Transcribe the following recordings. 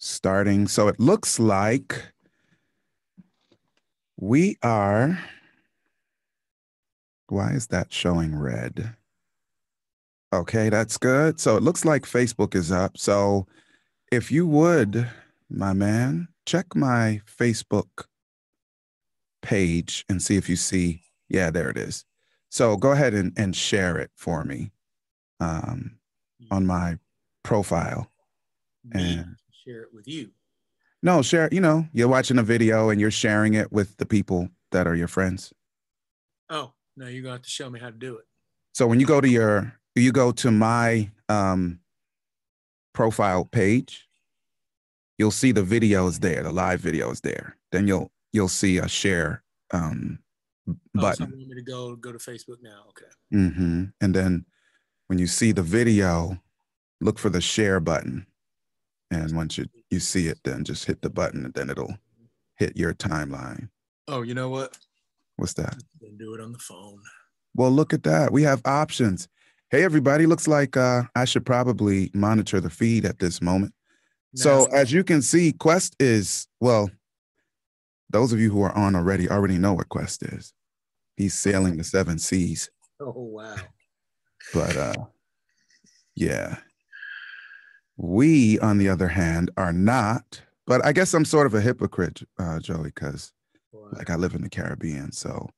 starting. So it looks like we are, why is that showing red? Okay, that's good. So it looks like Facebook is up. So if you would, my man, check my Facebook page and see if you see, yeah, there it is. So go ahead and share it for me on my profile. Me And share it with you. no, share, you're watching a video and you're sharing it with the people that are your friends. Oh, no, you're going to have to show me how to do it. So when you go to my profile page, you'll see the videos there, the live videos there. Then you'll see a share button. Oh, so you want me to go to Facebook now? Okay. And then when you see the video, look for the share button. And once you see it, then just hit the button and then it'll hit your timeline. Oh, you know what? What's that? Do it on the phone. Well, look at that. We have options. Hey, everybody. Looks like I should probably monitor the feed at this moment. No. So as you can see, Quest is, well, those of you who are on already know what Quest is. He's sailing the 7 seas. Oh, wow. But yeah. We, on the other hand, are not. But I guess I'm sort of a hypocrite, Joey, because like I live in the Caribbean. So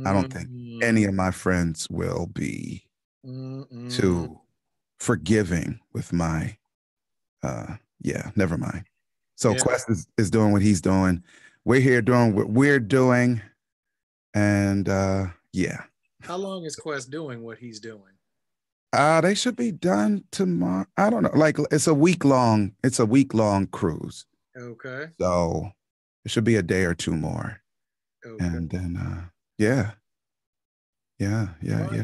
I don't think any of my friends will be too forgiving with my, yeah, never mind. So yeah. Quest is doing what he's doing. We're here doing what we're doing. And yeah. How long is Quest doing what he's doing? They should be done tomorrow. I don't know. Like it's a week long cruise. Okay. So it should be a day or two more. Okay. And then yeah. Yeah.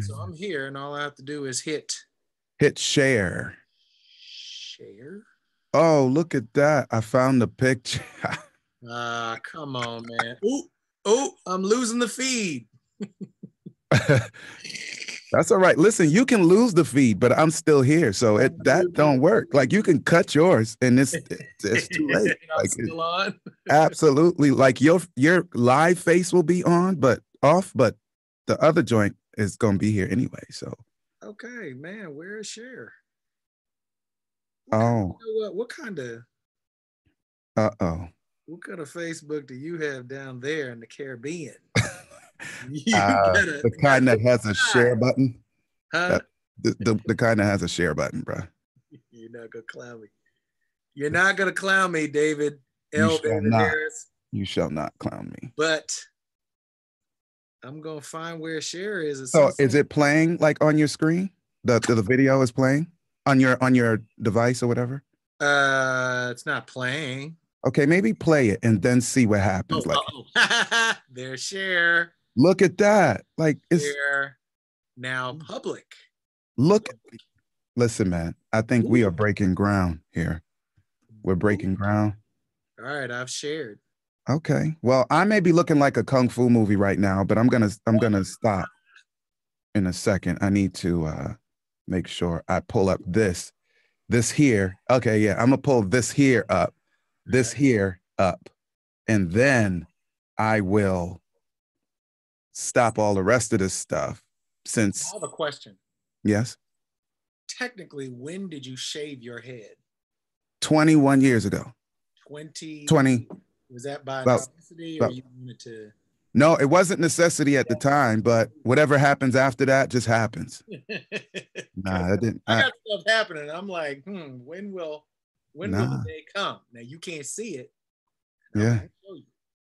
So I'm here and all I have to do is hit share. Share? Oh, look at that. I found the picture. Come on, man. Oh, I'm losing the feed. That's all right. Listen, you can lose the feed, but I'm still here. So that don't work. Like you can cut yours and it's too late. I'm still on. Absolutely. Like your live face will be on, but off, but the other joint is gonna be here anyway. So okay, man, where is share? What kind of what kind of Facebook do you have down there in the Caribbean? The kind that has a share button. Huh? The kind that has a share button, bro. You're not gonna clown me. You're not gonna clown me, David. Harris. You shall not clown me. But I'm gonna find where share is. So is it playing like on your screen? The video is playing on your device or whatever? It's not playing. Okay, maybe play it and then see what happens. There's share. Look at that. Like it's share now public. Listen, man. I think we are breaking ground here. We're breaking ground. All right, I've shared. Okay. Well, I may be looking like a kung fu movie right now, but I'm gonna stop in a second. I need to make sure I pull up this here. Okay, yeah. I'm gonna pull this here up. Here up, and then I will stop all the rest of this stuff. Since I have a question. Yes. Technically, when did you shave your head? 21 years ago. 20. Was that by necessity, or you wanted to? No, it wasn't necessity at the time, but whatever happens after that just happens. Nah, it didn't. I got stuff happening. I'm like, when will the day come? Now you can't see it. Yeah.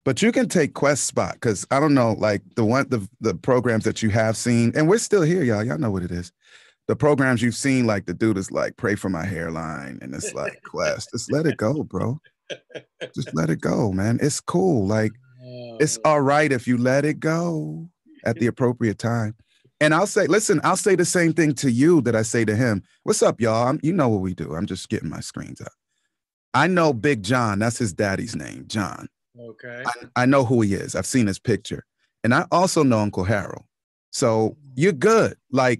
But you can take Quest's spot, because I don't know, like the programs that you have seen, and we're still here, y'all. Y'all know what it is. The programs you've seen, like the dude is like, pray for my hairline, and it's like Quest. Just let it go, bro. Just let it go, man. It's cool. Like it's all right if you let it go at the appropriate time. And I'll say the same thing to you that I say to him. What's up, y'all? You know what we do. I'm just getting my screens up. I know Big John. That's his daddy's name, John. Okay. I know who he is. I've seen his picture. And I also know Uncle Harold. So you're good. I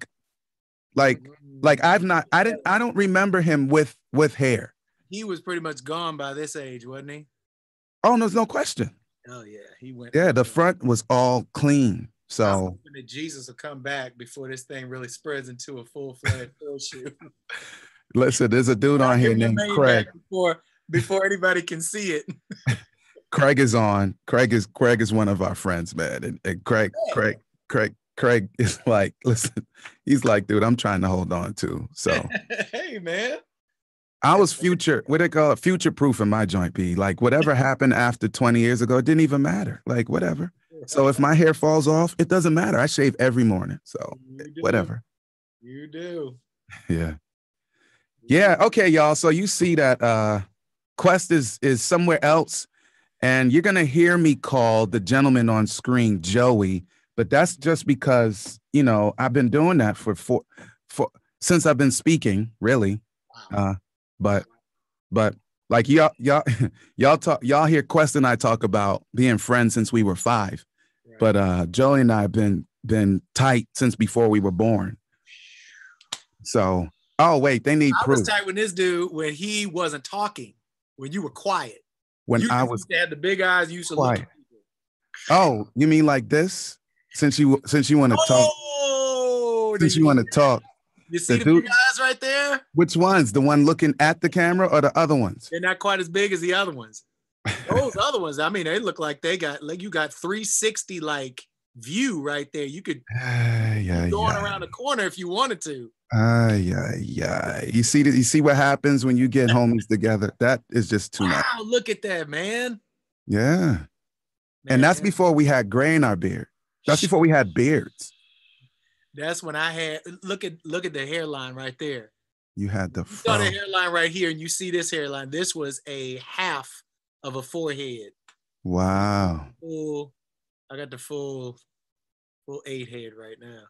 don't remember him with hair. he was pretty much gone by this age, wasn't he? Oh, there's no question. Oh yeah, he went. Yeah, the front was all clean. So I'm hoping that Jesus will come back before this thing really spreads into a full-fledged shoe. listen, there's a dude on here named Craig. Before anybody can see it. Craig is on. Craig is one of our friends, man. And Craig is like, listen, he's like, dude, I'm trying to hold on to. So hey man. I was future proof in my joint, P. Like whatever happened after 20 years ago, it didn't even matter. Like whatever. So if my hair falls off, it doesn't matter. I shave every morning. So whatever. You do. Yeah. Yeah. Okay, y'all. So you see that Quest is somewhere else. And you're going to hear me call the gentleman on screen Joey, but that's just because, you know, I've been doing that for since I've been speaking, really. Wow. But like y'all hear Quest and I talk about being friends since we were 5. Right. But Joey and I have been tight since before we were born. So, oh wait, they need proof. I was tight with this dude when he wasn't talking, when you were quiet. When you I was had the big eyes, you used to quiet. Look at people. Oh, you mean like this? Since you want to talk. Since you want to talk. You see the big eyes right there? Which ones? The one looking at the camera or the other ones? They're not quite as big as the other ones. Those other ones, I mean, they look like you got 360 like view right there. You could going around the corner if you wanted to. Yeah. You see what happens when you get homies together. That is just too much. Wow, look at that, man. Yeah. Man, and that's before we had gray in our beard. That's before we had beards. That's when I had look at the hairline right there. You had the saw the hairline right here, and you see this hairline. This was a half of a forehead. Wow. I got the full 8 head right now.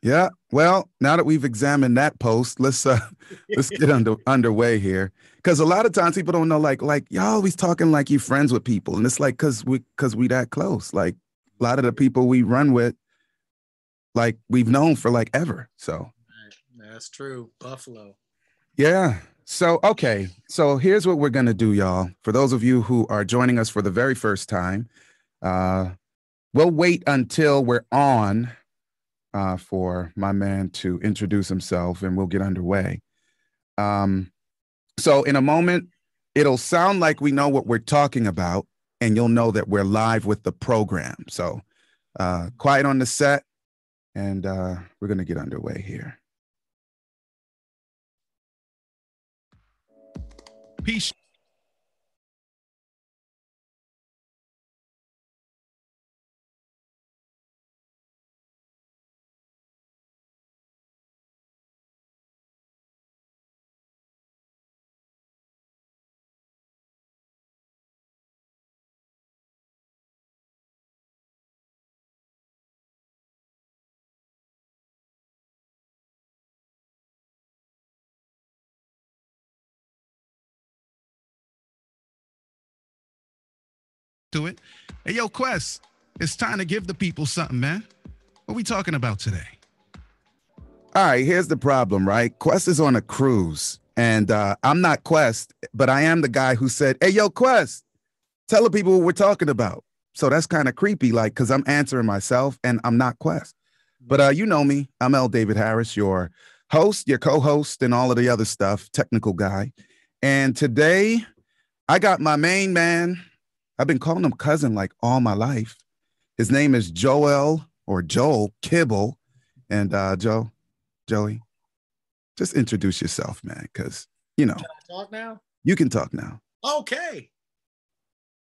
Yeah. Well, now that we've examined that post, let's get underway here. Because a lot of times people don't know, like y'all always talking like you friends with people, and it's like because we that close. Like a lot of the people we run with, like we've known for like ever. So that's true. Buffalo. Yeah. So okay. So here's what we're gonna do, y'all. For those of you who are joining us for the very first time, we'll wait until we're on. For my man to introduce himself, and we'll get underway. So in a moment, it'll sound like we know what we're talking about, and you'll know that we're live with the program. So quiet on the set, and we're going to get underway here. Peace. To it. Hey, yo, Quest, it's time to give the people something, man. What are we talking about today? All right, here's the problem, right? Quest is on a cruise, and I'm not Quest, but I am the guy who said, hey, yo, Quest, tell the people what we're talking about. So that's kind of creepy, like, because I'm answering myself, and I'm not Quest. But you know me. I'm L. David Harris, your host, your co-host, and all of the other stuff, technical guy. And today, I got my main man. I've been calling him cousin like all my life. His name is Joel Kibble. And Joey, just introduce yourself, man, because, you know. Can I talk now? You can talk now. Okay.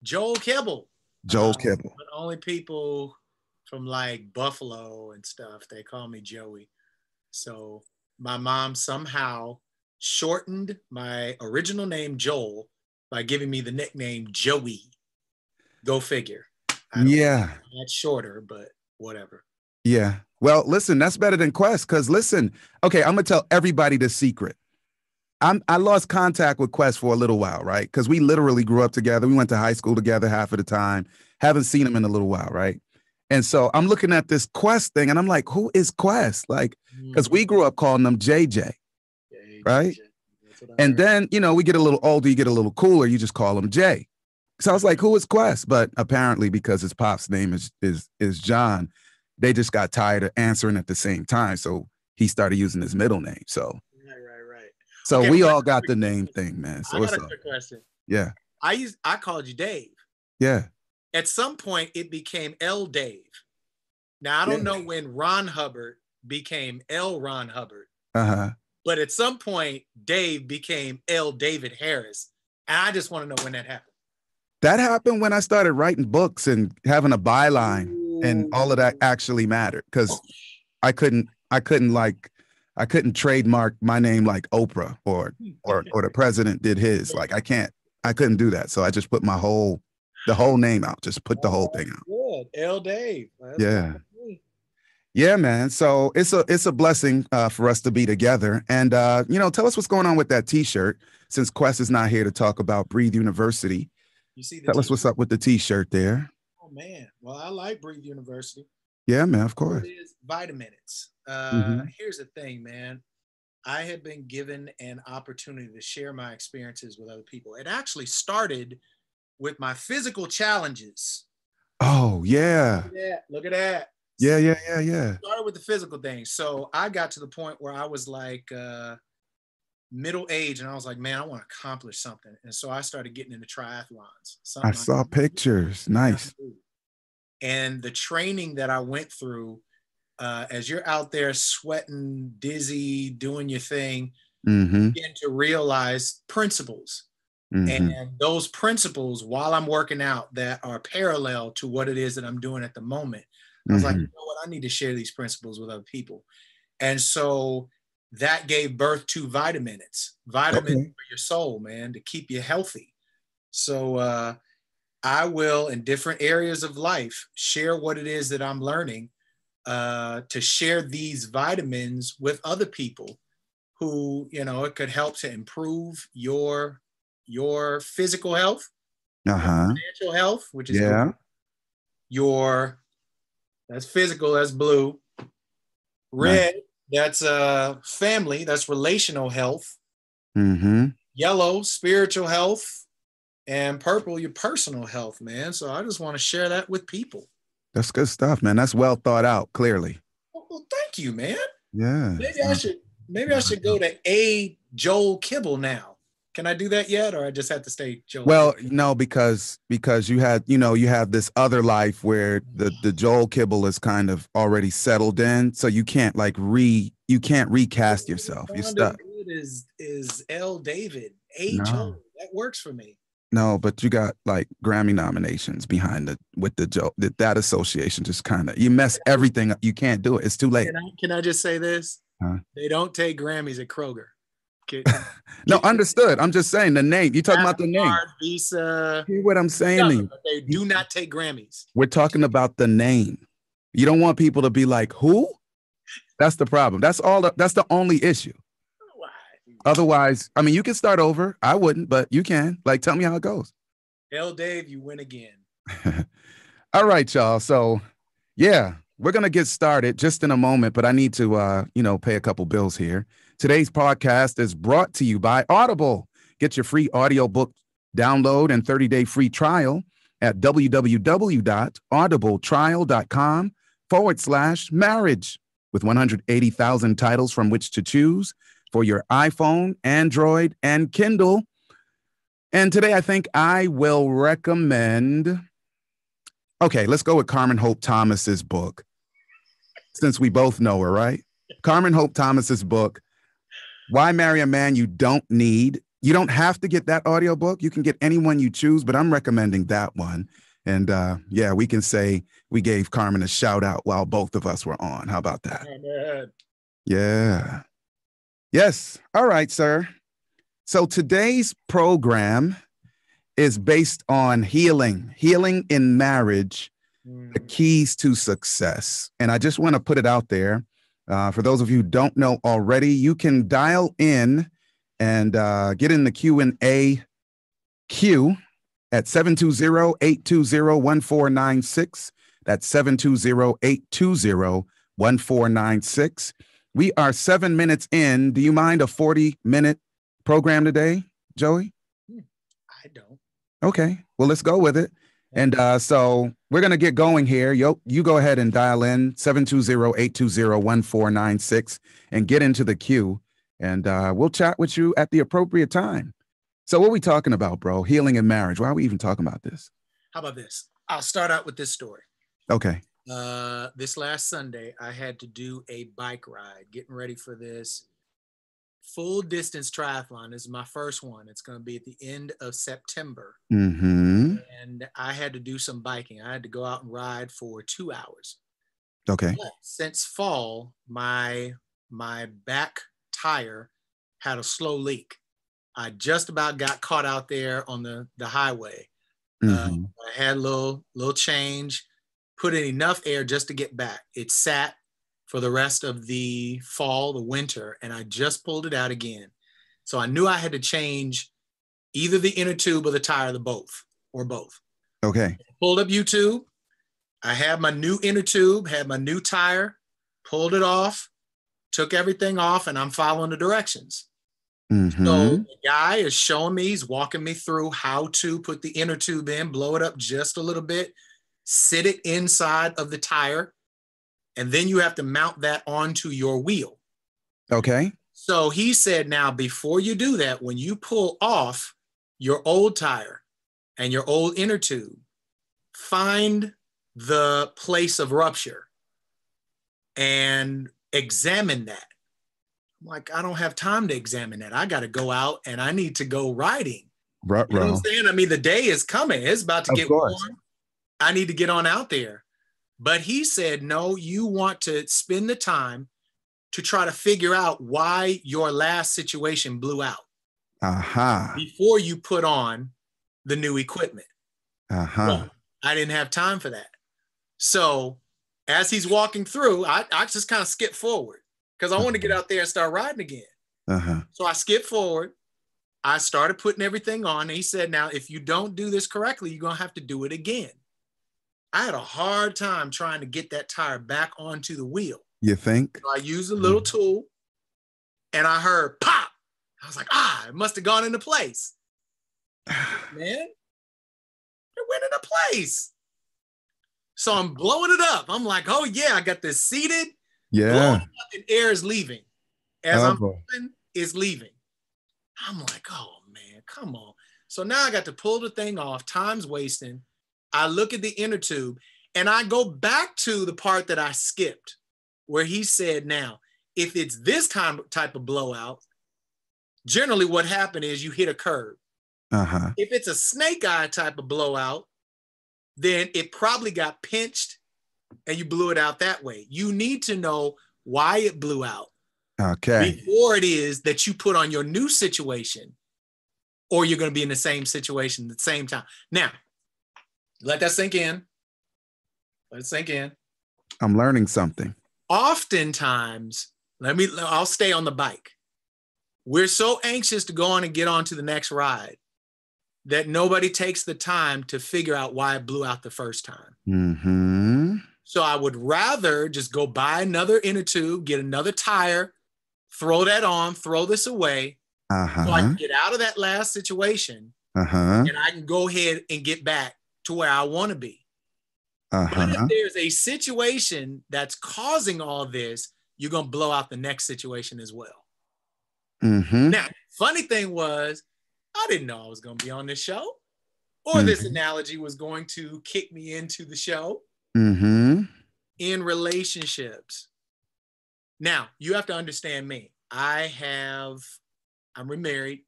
Joel Kibble. Kibble. But only people from like Buffalo and stuff, they call me Joey. So my mom somehow shortened my original name, Joel, by giving me the nickname Joey. Go figure. Yeah. That's shorter, but whatever. Yeah. Well, listen, that's better than Quest, because listen, okay, I'm going to tell everybody the secret. I lost contact with Quest for a little while, right? Because we literally grew up together. We went to high school together half of the time. Haven't seen him in a little while, right? And so I'm looking at this Quest thing, and I'm like, who is Quest? Like, because we grew up calling him JJ, right? And then, you know, we get a little older, you get a little cooler, you just call him Jay. So I was like, who is Quest? But apparently because his pop's name is John, they just got tired of answering at the same time. So he started using his middle name. So right. So okay, we all got the name thing, man. So I got a quick question. Yeah. I called you Dave. Yeah. At some point it became L Dave. Now I don't know when Ron Hubbard became L Ron Hubbard. Uh-huh. But at some point Dave became L David Harris. And I just want to know when that happened. That happened when I started writing books and having a byline. Ooh. And all of that actually mattered because I couldn't trademark my name like Oprah or the president did his. Like I couldn't do that. So I just put the whole name out, just put the whole thing out. Good. L Dave. That's yeah. Yeah, man. So it's a blessing for us to be together. And, you know, tell us what's going on with that T-shirt since Quest is not here to talk about Breathe University. You see tell us what's up with the T-shirt there. Oh, man. Well, I like Breathe University. Yeah, man, of course. It is Vitamins. Here's the thing, man. I have been given an opportunity to share my experiences with other people. It actually started with my physical challenges. Oh, yeah. Look at that. Yeah. Started with the physical thing. So I got to the point where I was like middle age and I was like, man, I want to accomplish something. And so I started getting into triathlons. I saw pictures. Nice. And the training that I went through, as you're out there sweating, dizzy, doing your thing, you begin to realize principles. And those principles, while I'm working out, that are parallel to what it is that I'm doing at the moment. I was like, you know what? I need to share these principles with other people. And so that gave birth to Vitamins for your soul, man, to keep you healthy. So I will, in different areas of life, share what it is that I'm learning to share these vitamins with other people who, you know, it could help to improve your physical health, financial health, which is good. That's physical, that's blue. Red, that's family, that's relational health. Yellow, spiritual health. And purple, your personal health, man. So I just want to share that with people. That's good stuff, man. That's well thought out, clearly. Well, thank you, man. Yeah. Maybe I should go to A Joel Kibble now. Can I do that yet, or I just have to stay Joel? Well, no, because you have this other life where the Joel Kibble is kind of already settled in, so you can't recast yourself. You're stuck. Is L David Joel? That works for me. No, but you got like Grammy nominations behind that association. Just kind of you mess everything up. You can't do it. It's too late. Can I just say this? They don't take Grammys at Kroger. No, understood. I'm just saying the name. You talking about the name? Visa. Hear what I'm saying? But they do not take Grammys. We're talking about the name. You don't want people to be like, who? That's the problem. That's the only issue. Why? Otherwise, I mean, you can start over. I wouldn't, but you can. Like, tell me how it goes. L Dave, you win again. All right, y'all. So, yeah, we're gonna get started just in a moment, but I need to, pay a couple bills here. Today's podcast is brought to you by Audible. Get your free audiobook download and 30-day free trial at www.audibletrial.com/marriage with 180,000 titles from which to choose for your iPhone, Android, and Kindle. And today I think I will recommend, let's go with Carmen Hope Thomas's book, since we both know her, right? Carmen Hope Thomas's book, Why Marry a Man You Don't Need. You don't have to get that audiobook. You can get any one you choose, but I'm recommending that one. And we can say we gave Carmen a shout out while both of us were on. How about that? Yeah. Yes. All right, sir. So today's program is based on healing in marriage, the keys to success. And I just want to put it out there. For those of you who don't know already, you can dial in and get in the Q&A queue at 720-820-1496. That's 720-820-1496. We are 7 minutes in. Do you mind a 40-minute program today, Joey? I don't. Okay. Well, let's go with it. And so we're going to get going here. You go ahead and dial in 720-820-1496 and get into the queue. And we'll chat with you at the appropriate time. So what are we talking about, bro? Healing in marriage. Why are we even talking about this? How about this? I'll start out with this story. Okay. This last Sunday, I had to do a bike ride, getting ready for this full distance triathlon. This is my first one. It's going to be at the end of September. Mm-hmm. And I had to do some biking. I had to go out and ride for 2 hours. Okay. But since fall, my back tire had a slow leak. I just about got caught out there on the highway. Mm-hmm. I had a little change, put in enough air just to get back. It sat for the rest of the fall, the winter, and I just pulled it out again. So I knew I had to change either the inner tube or the tire, or both. Okay. Pulled up YouTube. I had my new inner tube, had my new tire, pulled it off, took everything off, and I'm following the directions. Mm-hmm. So the guy is showing me, he's walking me through how to put the inner tube in, blow it up just a little bit, sit it inside of the tire, and then you have to mount that onto your wheel. Okay. So he said, now, before you do that, when you pull off your old tire and your old inner tube, find the place of rupture and examine that. I'm like, I don't have time to examine that. I got to go out and I need to go riding. You know what I'm saying? I mean, the day is coming. It's about to get warm. I need to get on out there. But he said, no, you want to spend the time to try to figure out why your last situation blew out. Before you put on the new equipment. Well, I didn't have time for that. So as he's walking through, I just kind of skipped forward because I want to get out there and start riding again. So I skipped forward. I started putting everything on. And he said, now, if you don't do this correctly, you're going to have to do it again. I had a hard time trying to get that tire back onto the wheel. You think? So I used a little tool and I heard pop. I was like, it must have gone into place. Man, it went into place. So I'm blowing it up. I'm like, oh yeah, I got this seated. Yeah. Blowing it up and air is leaving. As I'm moving, it's leaving. I'm like, oh man, come on. So now I got to pull the thing off. Time's wasting. I look at the inner tube and I go back to the part that I skipped where he said, now, if it's this type of blowout, generally what happened is you hit a curb. If it's a snake eye type of blowout, then it probably got pinched and you blew it out that way. You need to know why it blew out. Before it is that you put on your new situation, or you're going to be in the same situation at the same time. Now, let that sink in. Let it sink in. I'm learning something. Oftentimes, I'll stay on the bike. We're so anxious to go on and get on to the next ride that nobody takes the time to figure out why it blew out the first time. So I would rather just go buy another inner tube, get another tire, throw that on, throw this away, so I can get out of that last situation, and I can go ahead and get back to where I want to be. But if there's a situation that's causing all this, you're going to blow out the next situation as well. Now, funny thing was, I didn't know I was going to be on this show, or this analogy was going to kick me into the show. In relationships. Now, you have to understand me. I'm remarried.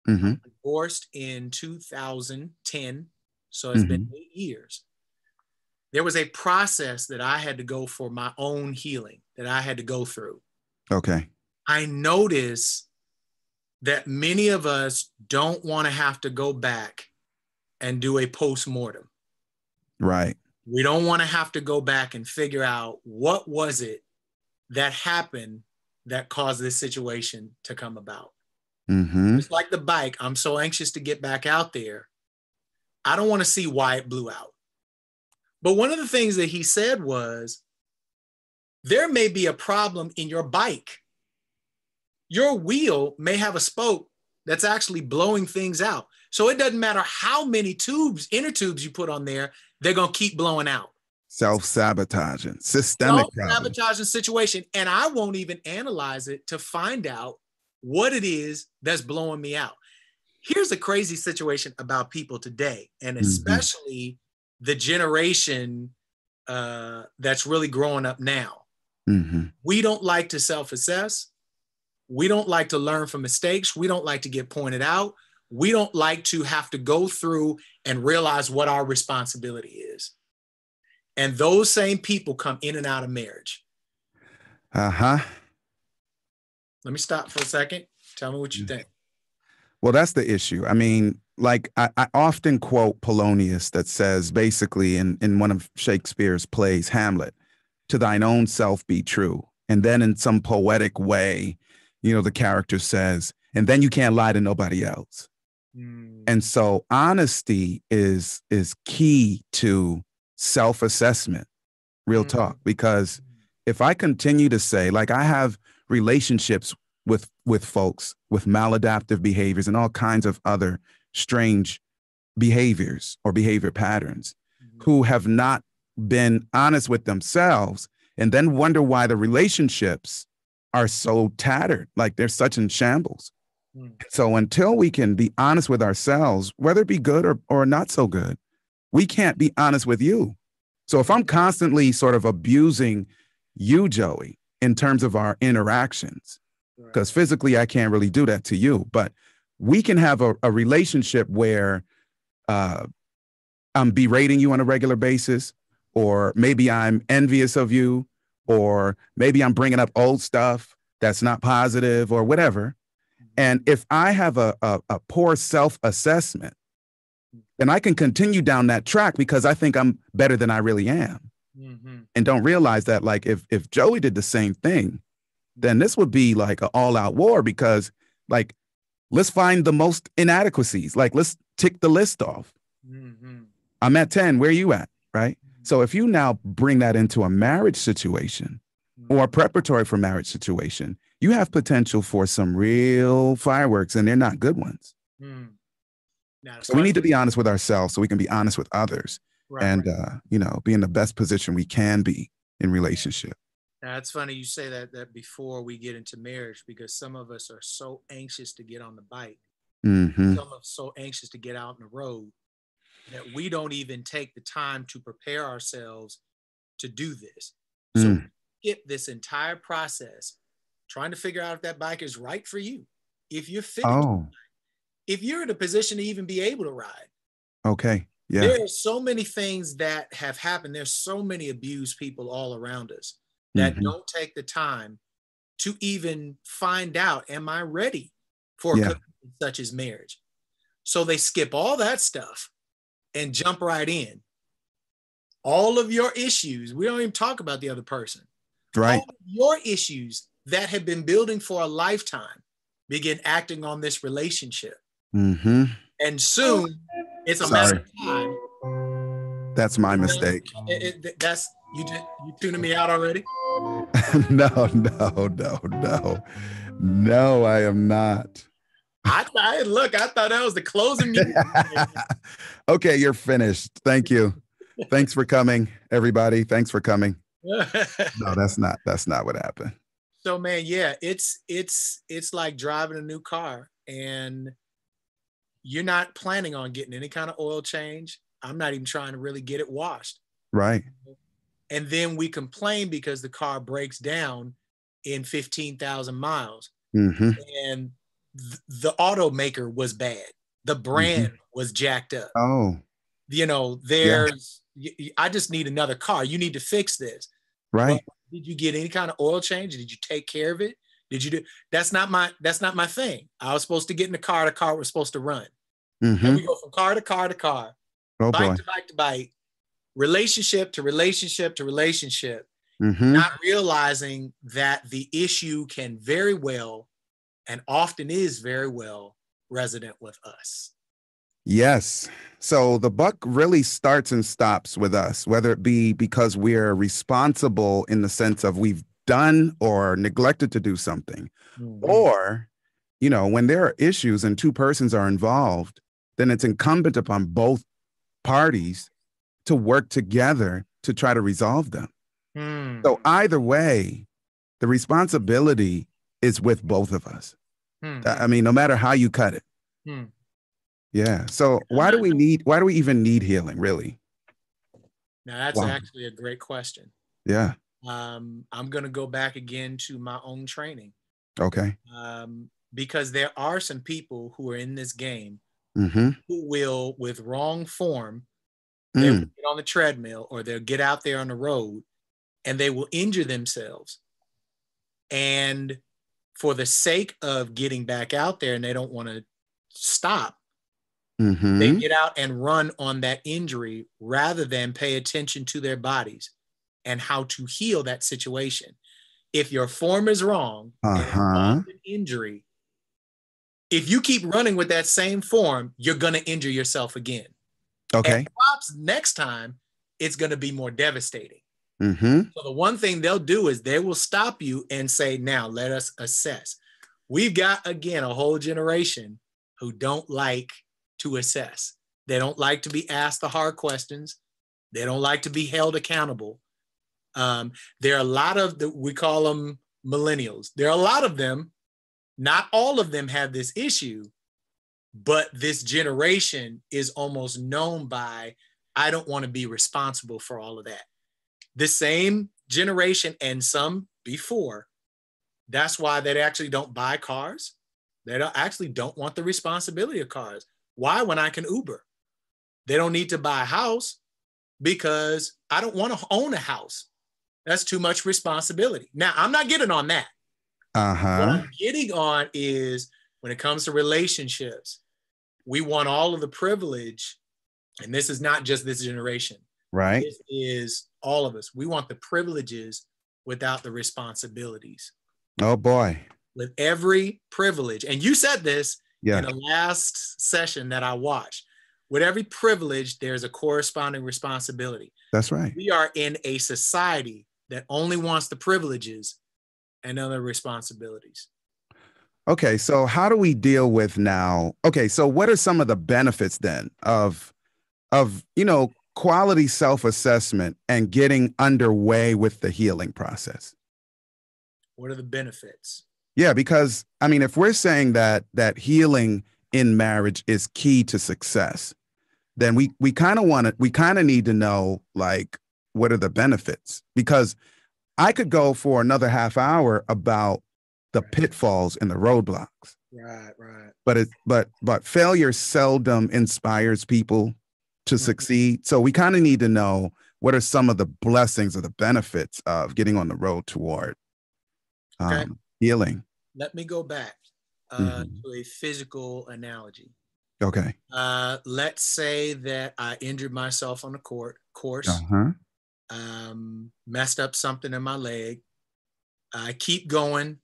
I'm divorced in 2010. So it's been 8 years. There was a process that I had to go for my own healing that I had to go through. I noticed that many of us don't want to have to go back and do a post-mortem. We don't want to have to go back and figure out what was it that happened that caused this situation to come about. It's like the bike. I'm so anxious to get back out there. I don't want to see why it blew out. But one of the things that he said was, there may be a problem in your bike. Your wheel may have a spoke that's actually blowing things out. So it doesn't matter how many tubes, inner tubes you put on there, they're going to keep blowing out. Self-sabotaging, systemic problems. Self-sabotaging situation. And I won't even analyze it to find out what it is that's blowing me out. Here's a crazy situation about people today, and especially the generation that's really growing up now. We don't like to self-assess. We don't like to learn from mistakes. We don't like to get pointed out. We don't like to have to go through and realize what our responsibility is. And those same people come in and out of marriage. Let me stop for a second. Tell me what you think. Well, that's the issue. I mean, like I often quote Polonius that says basically in one of Shakespeare's plays, Hamlet, to thine own self be true. And then in some poetic way, you know, the character says, and then you can't lie to nobody else. And so honesty is key to self-assessment, real talk, because if I continue to say, like, I have relationships with folks with maladaptive behaviors and all kinds of other strange behaviors or behavior patterns who have not been honest with themselves, and then wonder why the relationships are so tattered, like they're such in shambles. So until we can be honest with ourselves, whether it be good or not so good, we can't be honest with you. So if I'm constantly sort of abusing you, Joey, in terms of our interactions, because physically I can't really do that to you, but we can have a relationship where I'm berating you on a regular basis, or maybe I'm envious of you, or maybe I'm bringing up old stuff that's not positive or whatever. And if I have a poor self-assessment, then I can continue down that track because I think I'm better than I really am. And don't realize that, like, if Joey did the same thing, then this would be like an all-out war, because, like, let's find the most inadequacies. Like, let's tick the list off. I'm at 10. Where are you at? Right. So if you now bring that into a marriage situation or a preparatory for marriage situation, you have potential for some real fireworks, and they're not good ones. So we need to be honest with ourselves so we can be honest with others, and, you know, be in the best position we can be in relationship. Now, it's funny you say that before we get into marriage, because some of us are so anxious to get on the bike. Some of us so anxious to get out on the road that we don't even take the time to prepare ourselves to do this. So skip this entire process trying to figure out if that bike is right for you, if you're fit, if you're in a position to even be able to ride. There are so many things that have happened. There's so many abused people all around us that don't take the time to even find out, am I ready for a commitment such as marriage? So they skip all that stuff and jump right in. All of your issues, we don't even talk about the other person. All of your issues that have been building for a lifetime begin acting on this relationship. And soon it's a matter of time. That's my mistake. That's you tuning me out already? No, I am not. I thought that was the closing music. Okay, you're finished. Thank you. Thanks for coming, everybody. Thanks for coming. No, that's not what happened. So, man, yeah, it's like driving a new car, and you're not planning on getting any kind of oil change. I'm not even trying to really get it washed. Right. And then we complain because the car breaks down in 15,000 miles. And the automaker was bad. The brand was jacked up. You know, I just need another car. You need to fix this. Right. But did you get any kind of oil change? Did you take care of it? Did you do? That's not my thing. I was supposed to get in the car was supposed to run. And we go from car to car to car, bike to bike to bike, relationship to relationship to relationship, not realizing that the issue can very well, and often is very well, resident with us. Yes. So the buck really starts and stops with us, whether it be because we're responsible in the sense of we've done or neglected to do something, or you know, when there are issues and two persons are involved, then it's incumbent upon both parties to work together to try to resolve them. So either way, the responsibility is with both of us. I mean, no matter how you cut it. Yeah. So why do we even need healing, really? Now, that's actually a great question. Yeah. I'm going to go back again to my own training. Okay. Because there are some people who are in this game who will, with wrong form, they will get on the treadmill or they'll get out there on the road and they will injure themselves. And for the sake of getting back out there and they don't want to stop, they get out and run on that injury rather than pay attention to their bodies and how to heal that situation. If your form is wrong and involves an injury, if you keep running with that same form, you're going to injure yourself again. Okay. And perhaps next time, it's going to be more devastating. So the one thing they'll do is they will stop you and say, now let us assess. We've got, again, a whole generation who don't like to assess. They don't like to be asked the hard questions. They don't like to be held accountable. There are a lot of, we call them millennials. There are a lot of them. Not all of them have this issue, but this generation is almost known by, I don't want to be responsible for all of that. The same generation and some before, that's why they actually don't buy cars. They don't want the responsibility of cars. Why when I can Uber? They don't need to buy a house because I don't want to own a house. That's too much responsibility. Now, I'm not getting on that. What I'm getting on is when it comes to relationships, we want all of the privilege, and this is not just this generation. Right. This is all of us. We want the privileges without the responsibilities. Oh, boy. With every privilege, and you said this in the last session that I watched, with every privilege, there's a corresponding responsibility. That's right. We are in a society that only wants the privileges and other responsibilities. Okay, so how do we deal with now? Okay, so what are some of the benefits then of quality self-assessment and getting underway with the healing process? What are the benefits? Yeah, because I mean, if we're saying that healing in marriage is key to success, then we kind of need to know, like, what are the benefits? Because I could go for another half hour about the pitfalls and the roadblocks. Right. But failure seldom inspires people to succeed. So we kind of need to know what are some of the blessings or the benefits of getting on the road toward healing. Let me go back to a physical analogy. Okay. Let's say that I injured myself on the course, messed up something in my leg. I keep going,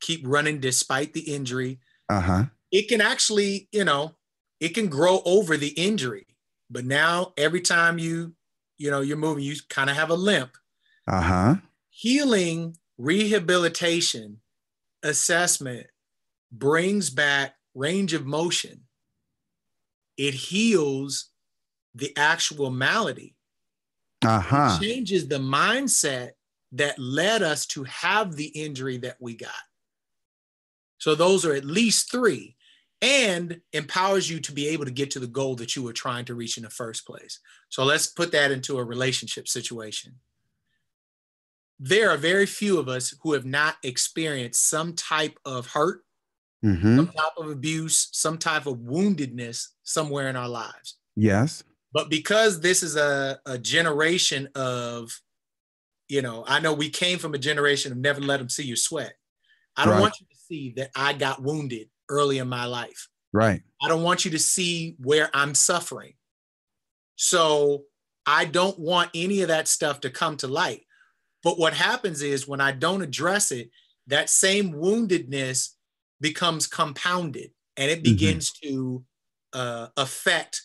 keep running despite the injury. It can actually, it can grow over the injury. But now every time you're moving, you kind of have a limp. Healing, rehabilitation, assessment brings back range of motion. It heals the actual malady. It changes the mindset that led us to have the injury that we got. So those are at least three, and empowers you to be able to get to the goal that you were trying to reach in the first place. So let's put that into a relationship situation. There are very few of us who have not experienced some type of hurt, some type of abuse, some type of woundedness somewhere in our lives. Yes. But because this is a generation of, I know we came from a generation of never let them see you sweat. I don't want you to see that I got wounded early in my life. Right. I don't want you to see where I'm suffering. So I don't want any of that stuff to come to light. But what happens is when I don't address it, that same woundedness becomes compounded and it begins to affect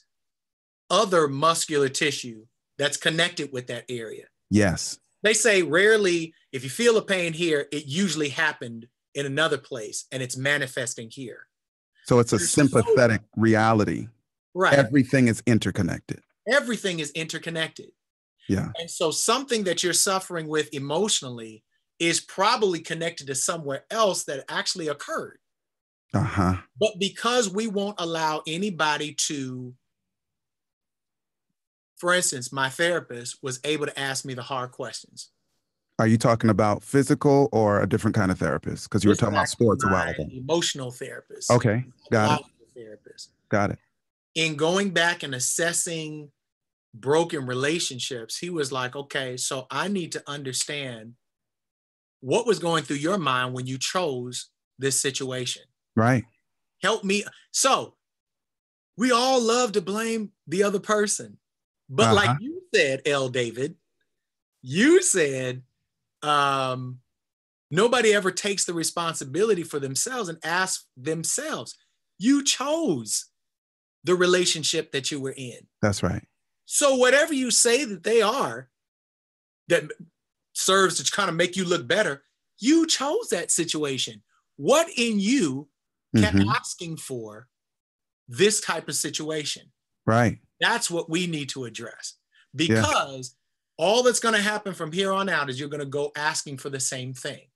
other muscular tissue that's connected with that area. Yes. They say rarely, if you feel a pain here, it usually happened in another place and it's manifesting here. So it's a sympathetic reality. Right. Everything is interconnected. Everything is interconnected. Yeah. And so something that you're suffering with emotionally is probably connected to somewhere else that actually occurred. Uh-huh. But because we won't allow anybody to, for instance, my therapist was able to ask me the hard questions. Are you talking about physical or a different kind of therapist? Because you were talking about sports a while ago. Emotional therapist. Okay, got it. Therapist. Got it. In going back and assessing broken relationships, he was like, okay, so I need to understand what was going through your mind when you chose this situation. Right. Help me. So we all love to blame the other person. But like you said, L. David, you said nobody ever takes the responsibility for themselves and asks themselves. You chose the relationship that you were in. That's right. So whatever you say that they are, that serves to kind of make you look better, you chose that situation. What in you kept asking for this type of situation? Right. That's what we need to address, because all that's going to happen from here on out is you're going to go asking for the same thing,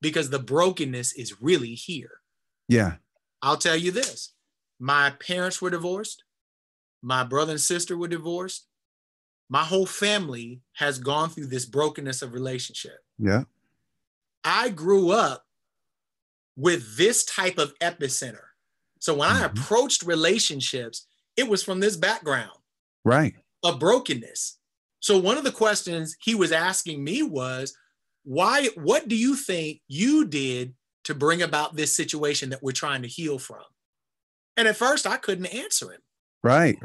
because the brokenness is really here. Yeah. I'll tell you this. My parents were divorced. My brother and sister were divorced. My whole family has gone through this brokenness of relationship. Yeah. I grew up with this type of epicenter. So when I approached relationships, it was from this background. Right. Of brokenness. So one of the questions he was asking me was, what do you think you did to bring about this situation that we're trying to heal from? And at first I couldn't answer him. Right.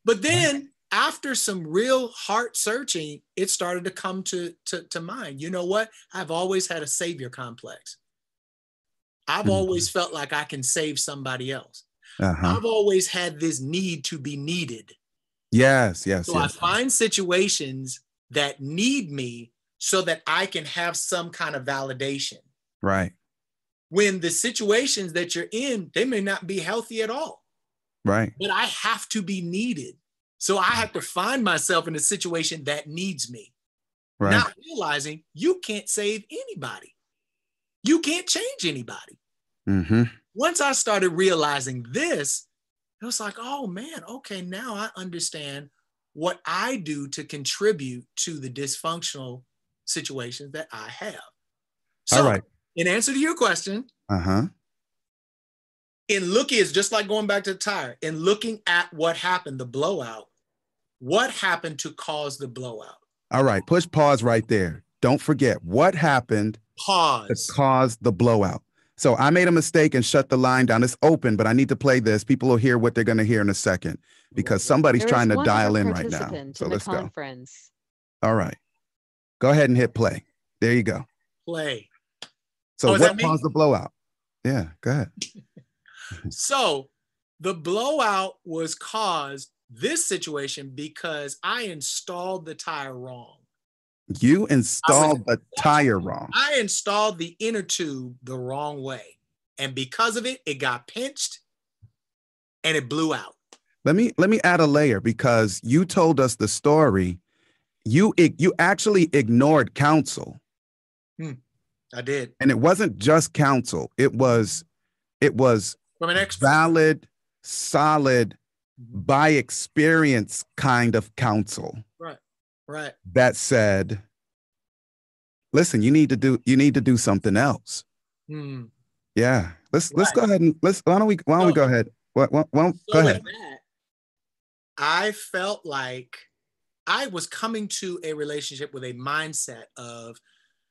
But then after some real heart searching, it started to come to mind. You know what? I've always had a savior complex. I've always felt like I can save somebody else. I've always had this need to be needed. Yes. So I find situations that need me so that I can have some kind of validation. Right. When the situations that you're in, they may not be healthy at all. Right. But I have to be needed. So I have to find myself in a situation that needs me. Right. Not realizing you can't save anybody. You can't change anybody. Once I started realizing this, it was like, oh man, okay, now I understand what I do to contribute to the dysfunctional situations that I have. So, all right. In answer to your question, in looking, it's just like going back to the tire, in looking at what happened, the blowout, what happened to cause the blowout? All right, push pause right there. Don't forget what happened to cause the blowout. So I made a mistake and shut the line down. It's open, but I need to play this. People will hear what they're going to hear in a second because somebody's trying to dial in right now. So let's go. All right. Go ahead and hit play. There you go. Play. So what caused the blowout? Yeah, go ahead. So the blowout was caused, this situation, because I installed the tire wrong. You installed the tire wrong. I installed the inner tube the wrong way. And because of it, it got pinched and it blew out. Let me add a layer, because you told us the story. You actually ignored counsel. I did. And it wasn't just counsel. It was from an expert. Valid, solid, by experience kind of counsel. Right. That said, listen, you need to do something else. Yeah. Let's go ahead and why don't we go ahead? Go ahead. I felt like I was coming to a relationship with a mindset of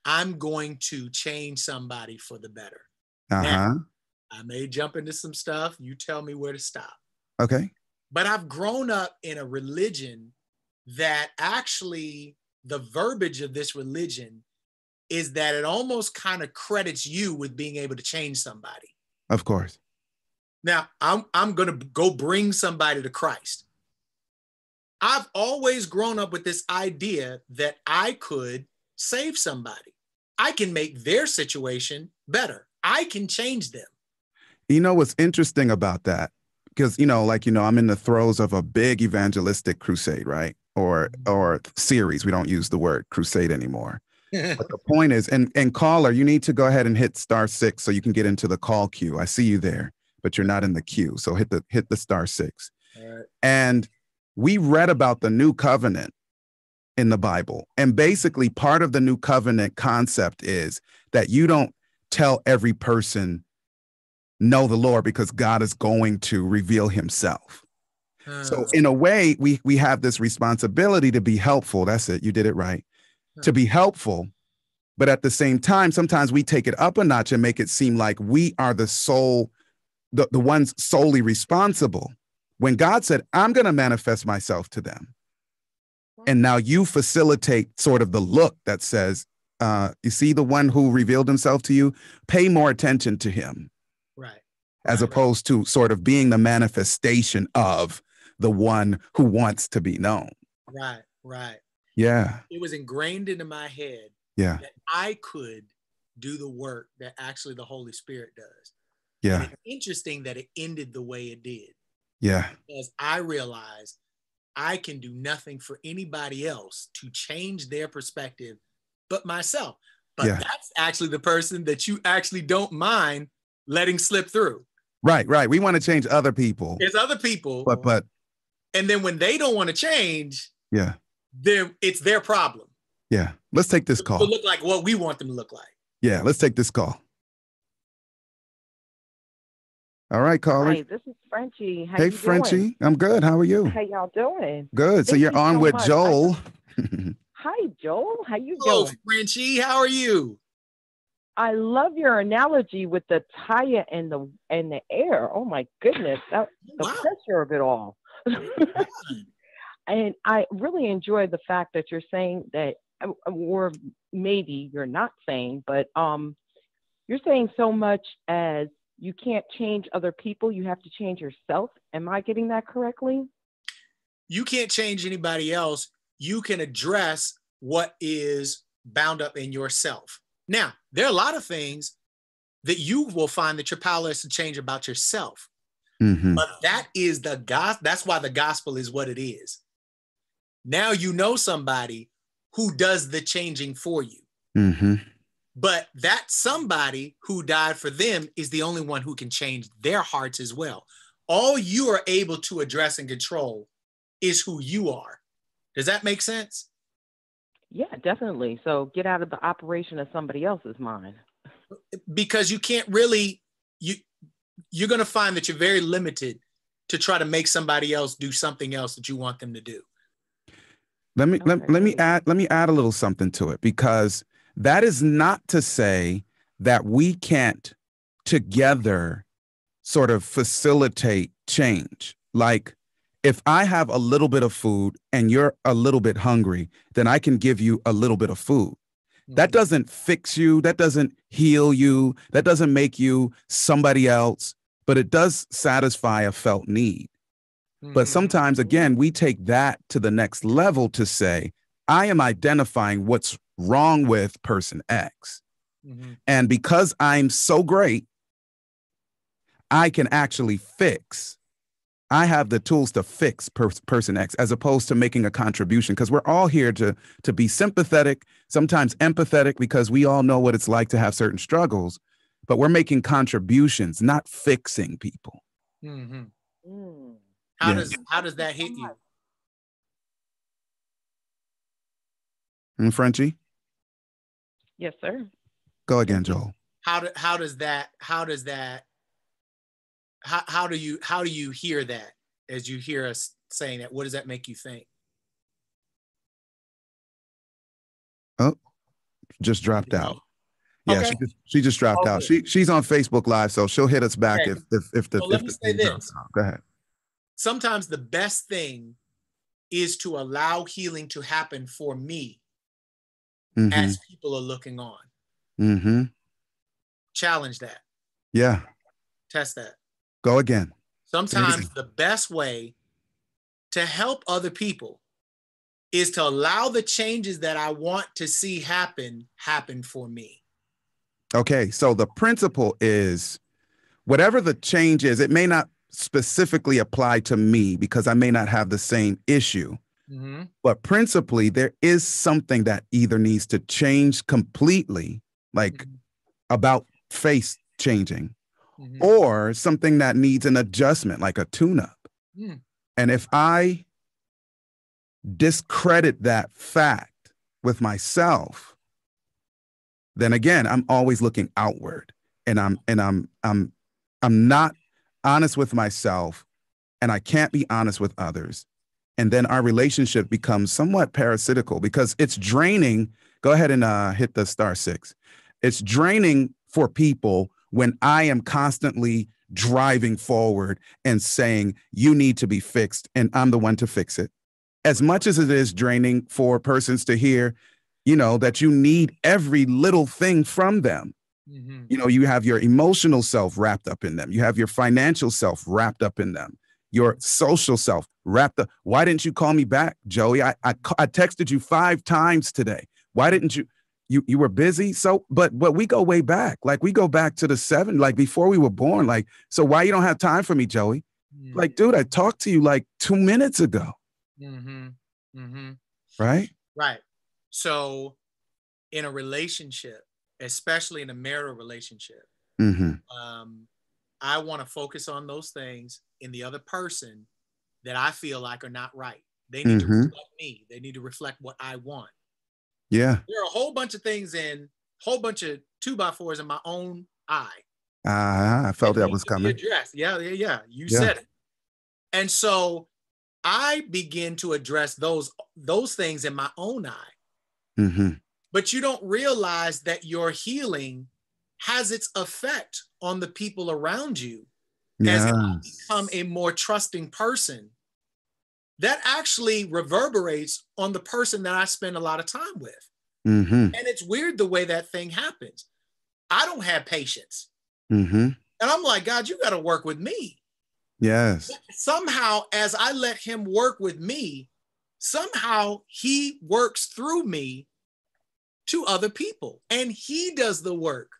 I'm going to change somebody for the better. Now, I may jump into some stuff. You tell me where to stop. Okay. But I've grown up in a religion that actually the verbiage of this religion is that it almost kind of credits you with being able to change somebody. Of course. Now, I'm going to go bring somebody to Christ. I've always grown up with this idea that I could save somebody. I can make their situation better. I can change them. You know what's interesting about that? Because, I'm in the throes of a big evangelistic crusade, right? Or series. We don't use the word crusade anymore. But the point is, and caller, you need to go ahead and hit *6 so you can get into the call queue. I see you there, but you're not in the queue. So hit the *6. All right. And we read about the new covenant in the Bible. And basically part of the new covenant concept is that you don't tell every person know the Lord because God is going to reveal himself. So in a way, we have this responsibility to be helpful. That's it. You did it right. To be helpful. But at the same time, sometimes we take it up a notch and make it seem like we are the ones solely responsible. When God said, I'm going to manifest myself to them. And now you facilitate sort of the look that says, you see the one who revealed himself to you, pay more attention to him. Right. As opposed to sort of being the manifestation of the one who wants to be known. Right. Yeah. It was ingrained into my head that I could do the work that actually the Holy Spirit does. Yeah. And it's interesting that it ended the way it did. Yeah. Because I realized I can do nothing for anybody else to change their perspective but myself. But that's actually the person that you actually don't mind letting slip through. Right. We want to change other people. There's other people. But and then when they don't want to change, then it's their problem. Yeah. Let's take this call. To look like what we want them to look like. Yeah, let's take this call. All right, caller. Hi, this is Frenchie. How hey, you Frenchie. Doing? I'm good. How are you? How y'all doing? Good. So you're on with Joel. Hi, Joel. How you Hello, doing? Frenchie. How are you? I love your analogy with the tire and the air. Oh my goodness, the pressure of it all. And I really enjoy the fact that you're saying that, or maybe you're not saying, but you're saying so much as you can't change other people, you have to change yourself. Am I getting that correctly? You can't change anybody else. You can address what is bound up in yourself. Now, there are a lot of things that you will find that you're powerless to change about yourself. Mm-hmm. But that is the gospel. That's why the gospel is what it is. Now you know somebody who does the changing for you. Mm-hmm. But that somebody who died for them is the only one who can change their hearts as well. All you are able to address and control is who you are. Does that make sense? Yeah, definitely. So get out of the operation of somebody else's mind. Because you can't really, you're going to find that you're very limited to try to make somebody else do something else that you want them to do. Let me add a little something to it, because that is not to say that we can't together sort of facilitate change. Like, if I have a little bit of food and you're a little bit hungry, then I can give you a little bit of food. That doesn't fix you. That doesn't heal you. That doesn't make you somebody else, but it does satisfy a felt need. But sometimes, again, we take that to the next level to say, I am identifying what's wrong with person X. And because I'm so great, I can actually fix. I have the tools to fix person X, as opposed to making a contribution, because we're all here to be sympathetic, sometimes empathetic, because we all know what it's like to have certain struggles, but we're making contributions, not fixing people. How does that hit you? And Frenchie? Yes, sir. Go again, Joel. How do you hear that as you hear us saying that? What does that make you think? Oh, just dropped out. Yeah, okay. she just dropped out. She's on Facebook Live, so she'll hit us back if the let me say this. Go ahead. Sometimes the best thing is to allow healing to happen for me as people are looking on. Challenge that. Yeah. Test that. Go again. Sometimes the best way to help other people is to allow the changes that I want to see happen for me. Okay, so the principle is whatever the change is, it may not specifically apply to me because I may not have the same issue. Mm-hmm. But principally, there is something that either needs to change completely, like Mm-hmm. about face changing, Mm-hmm. or something that needs an adjustment, like a tune-up. Mm. And if I discredit that fact with myself, then again, I'm always looking outward, and I'm not honest with myself, and I can't be honest with others. And then our relationship becomes somewhat parasitical because it's draining. Go ahead and hit the *6. It's draining for people when I am constantly driving forward and saying, you need to be fixed, and I'm the one to fix it. As much as it is draining for persons to hear, that you need every little thing from them. Mm-hmm. You have your emotional self wrapped up in them. You have your financial self wrapped up in them. Your social self wrapped up. Why didn't you call me back, Joey? I texted you 5 times today. Why didn't you? You were busy. So, but we go way back. Like we go back to the 7, like before we were born. Like, so why you don't have time for me, Joey? Mm-hmm. Like, dude, I talked to you like 2 minutes ago. Mm-hmm. Mm-hmm. Right? Right. So in a relationship, especially in a marital relationship, Mm-hmm. I want to focus on those things in the other person that I feel like are not right. They need to reflect me. They need to reflect what I want. Yeah. There are a whole bunch of things in, whole bunch of 2x4s in my own eye. I felt that was coming. Yeah. You said it. And so I begin to address those things in my own eye. Mm-hmm. But you don't realize that your healing has its effect on the people around you. As you become a more trusting person, that actually reverberates on the person that I spend a lot of time with. Mm-hmm. And it's weird the way that thing happens. I don't have patience. Mm-hmm. And I'm like, God, you got to work with me. Yes. But somehow, as I let him work with me, somehow he works through me to other people. And he does the work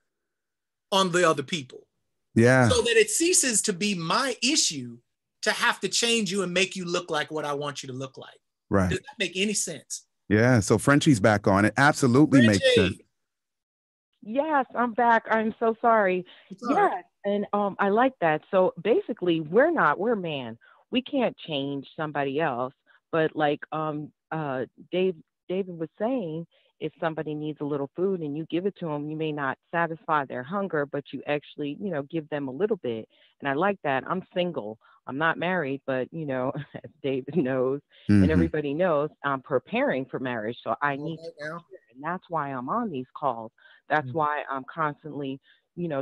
on the other people. Yeah. So that it ceases to be my issue to have to change you and make you look like what I want you to look like. Right. Does that make any sense? Yeah. So Frenchie's back on. It absolutely makes sense. Yes, I'm back. I'm so sorry. Yes. Right. And I like that. So basically we're man. We can't change somebody else. But like David was saying, if somebody needs a little food and you give it to them, you may not satisfy their hunger, but you actually, give them a little bit. And I like that. I'm single. I'm not married, but, as David knows and everybody knows, I'm preparing for marriage. So I need to prepare. And that's why I'm on these calls. That's why I'm constantly,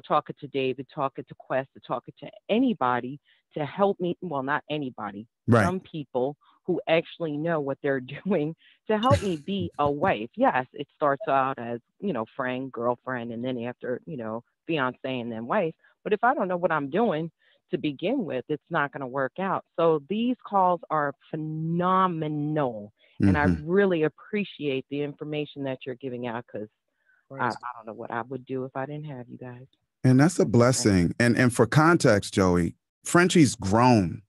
talking to David, talking to Quest, talking to anybody to help me. Well, not anybody, right. Some people who actually know what they're doing to help me be a wife. Yes, it starts out as, friend, girlfriend, and then after, fiance and then wife. But if I don't know what I'm doing to begin with, it's not going to work out. So these calls are phenomenal. And I really appreciate the information that you're giving out because I don't know what I would do if I didn't have you guys. And that's a blessing. And for context, Joey, Frenchie's grown.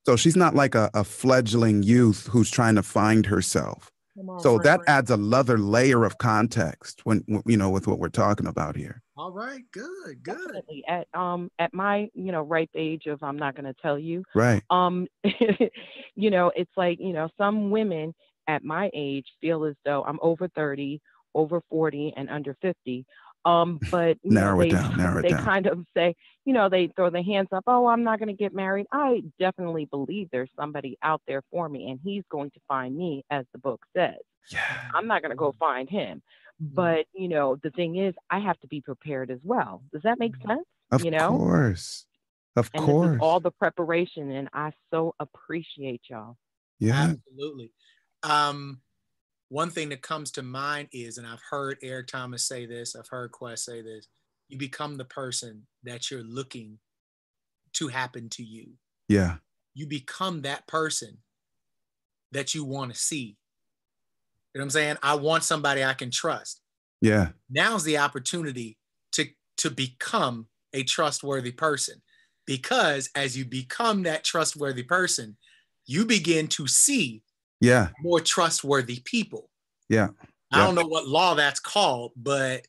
So she's not like a fledgling youth who's trying to find herself. So that adds another layer of context when, with what we're talking about here. All right, good. Definitely. At my, ripe age of, I'm not going to tell you. Right. It's like, some women at my age feel as though I'm over 30, over 40, and under 50. But narrow it down. Kind of say, they throw their hands up. Oh, I'm not going to get married. I definitely believe there's somebody out there for me, and he's going to find me, as the book says. Yeah. I'm not going to go find him. But the thing is, I have to be prepared as well. Does that make sense? Of course. Of course. This is all the preparation, and I so appreciate y'all. Yeah, absolutely. One thing that comes to mind is, and I've heard Eric Thomas say this, I've heard Quest say this, you become the person that you're looking to happen to you. Yeah. You become that person that you want to see. You know what I'm saying? I want somebody I can trust. Yeah. Now's the opportunity to become a trustworthy person, because as you become that trustworthy person, you begin to see more trustworthy people. Yeah. I don't know what law that's called, but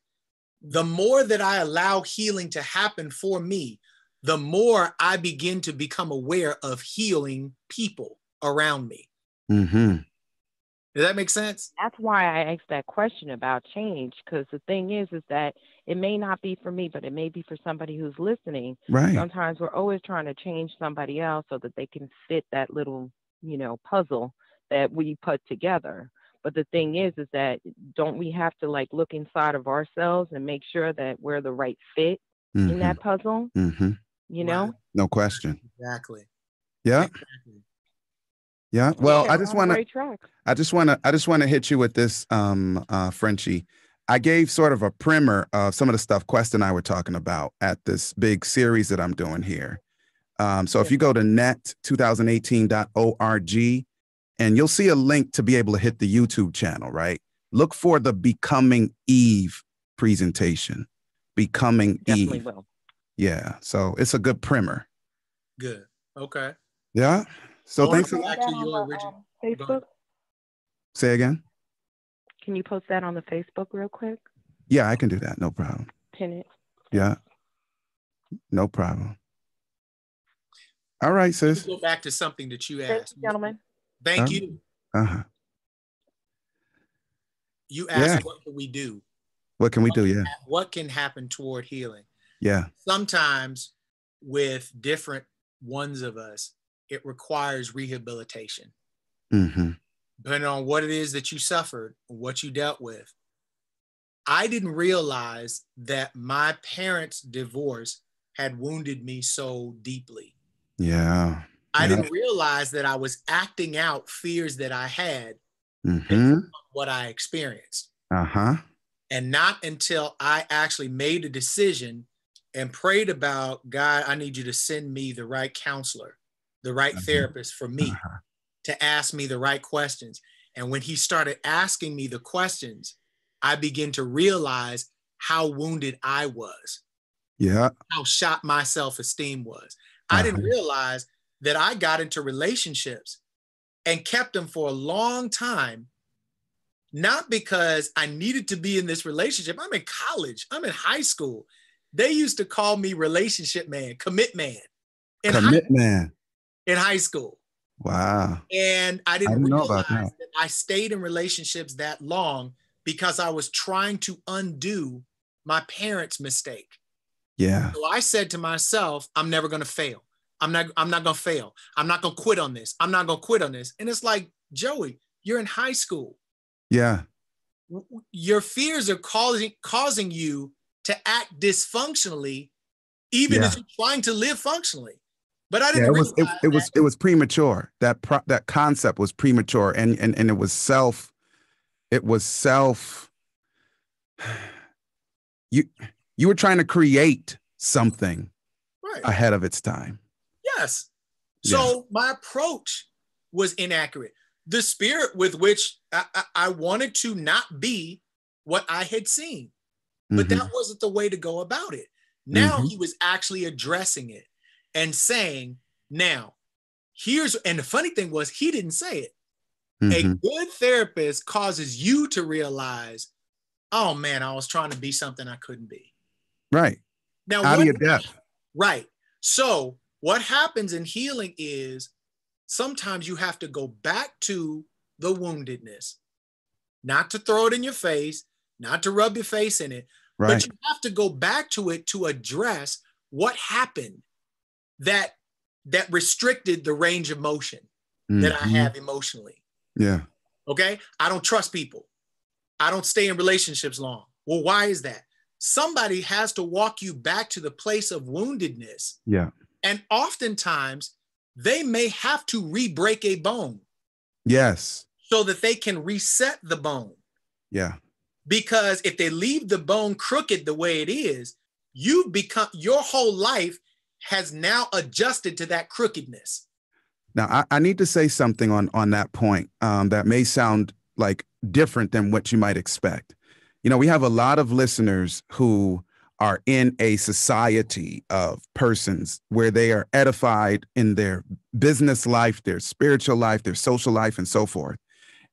the more that I allow healing to happen for me, the more I begin to become aware of healing people around me. Mm-hmm. Does that make sense? That's why I asked that question about change, because the thing is that it may not be for me, but it may be for somebody who's listening. Right. Sometimes we're always trying to change somebody else so that they can fit that little, puzzle that we put together. But the thing is that don't we have to like look inside of ourselves and make sure that we're the right fit in that puzzle? Mm-hmm. Know? No question. Exactly. Yeah. Exactly. Yeah. Well, yeah, I just want to hit you with this, Frenchie. I gave sort of a primer of some of the stuff Quest and I were talking about at this big series that I'm doing here. So if you go to net2018.org, and you'll see a link to be able to hit the YouTube channel, right? Look for the Becoming Eve presentation. Becoming Definitely Eve. Will. Yeah. So it's a good primer. Good. Okay. Yeah. So thanks a lot. Back to your original Facebook. Say again. Can you post that on the Facebook real quick? Yeah, I can do that. No problem. Pin it. Yeah. No problem. All right, sis. Go back to something that you asked. Thank you, gentlemen. Thank you. Uh-huh. You asked, what can we do? What can we do? Yeah. What can happen toward healing? Yeah. Sometimes with different ones of us, it requires rehabilitation. Mm-hmm. Depending on what it is that you suffered, what you dealt with. I didn't realize that my parents' divorce had wounded me so deeply. Yeah. I didn't realize that I was acting out fears that I had what I experienced. Uh-huh. And not until I actually made a decision and prayed about, God, I need you to send me the right counselor, the right therapist for me, to ask me the right questions. And when he started asking me the questions, I began to realize how wounded I was. Yeah. How shot my self-esteem was. I didn't realize that I got into relationships and kept them for a long time, not because I needed to be in this relationship. I'm in college. I'm in high school. They used to call me relationship man, commit man. In high school. Wow. And I didn't realize that I stayed in relationships that long because I was trying to undo my parents' mistake. Yeah. So I said to myself, I'm never going to fail. I'm not going to fail. I'm not going to quit on this. I'm not going to quit on this. And it's like, Joey, you're in high school. Yeah. Your fears are causing you to act dysfunctionally, even as you're trying to live functionally. But I didn't realize it was premature. That concept was premature, and it was self. You were trying to create something ahead of its time. Yes. So my approach was inaccurate. The spirit with which I wanted to not be what I had seen, but that wasn't the way to go about it. Now he was actually addressing it and saying, now, and the funny thing was, he didn't say it. A good therapist causes you to realize, oh man, I was trying to be something I couldn't be. Right. Now, out of your depth. Right. So what happens in healing is sometimes you have to go back to the woundedness, not to throw it in your face, not to rub your face in it, but you have to go back to it to address what happened that restricted the range of motion that I have emotionally. Yeah. Okay. I don't trust people. I don't stay in relationships long. Well, why is that? Somebody has to walk you back to the place of woundedness. Yeah. And oftentimes they may have to re-break a bone. Yes. So that they can reset the bone. Yeah. Because if they leave the bone crooked the way it is, your whole life has now adjusted to that crookedness. Now, I need to say something on that point that may sound like different than what you might expect. You know, we have a lot of listeners who are in a society of persons where they are edified in their business life, their spiritual life, their social life, and so forth.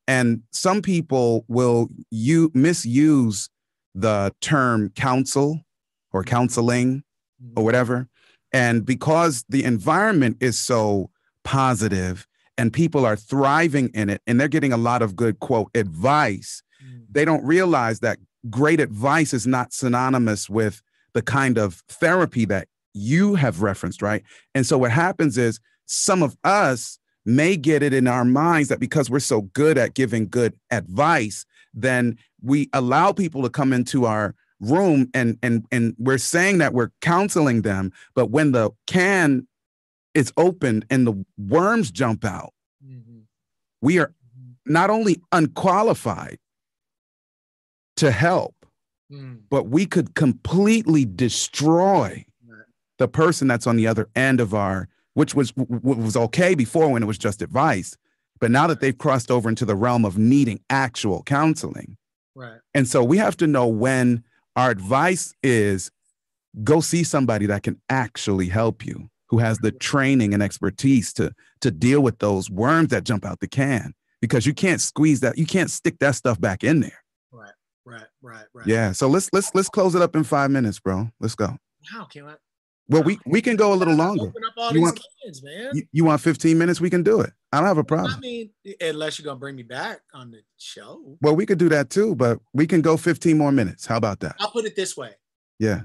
And some people will misuse the term counsel or counseling or whatever. And because the environment is so positive and people are thriving in it and they're getting a lot of good, quote, advice, they don't realize that great advice is not synonymous with the kind of therapy that you have referenced, right? And so what happens is some of us may get it in our minds that because we're so good at giving good advice, then we allow people to come into our room and we're saying that we're counseling them, but when the can is opened and the worms jump out, we are not only unqualified to help, but we could completely destroy the person that's on the other end of our, which was okay before when it was just advice, but now that they've crossed over into the realm of needing actual counseling. Right. And so we have to know when our advice is go see somebody that can actually help you, who has the training and expertise to deal with those worms that jump out the can, because you can't squeeze that, you can't stick that stuff back in there. Right. Yeah. So let's close it up in 5 minutes, bro. Let's go. How can I? Well, we can go a little longer. Open up all these cans, man. You want 15 minutes? We can do it. I don't have a problem. I mean, unless you're gonna bring me back on the show. Well, we could do that too, but we can go 15 more minutes. How about that? I'll put it this way. Yeah.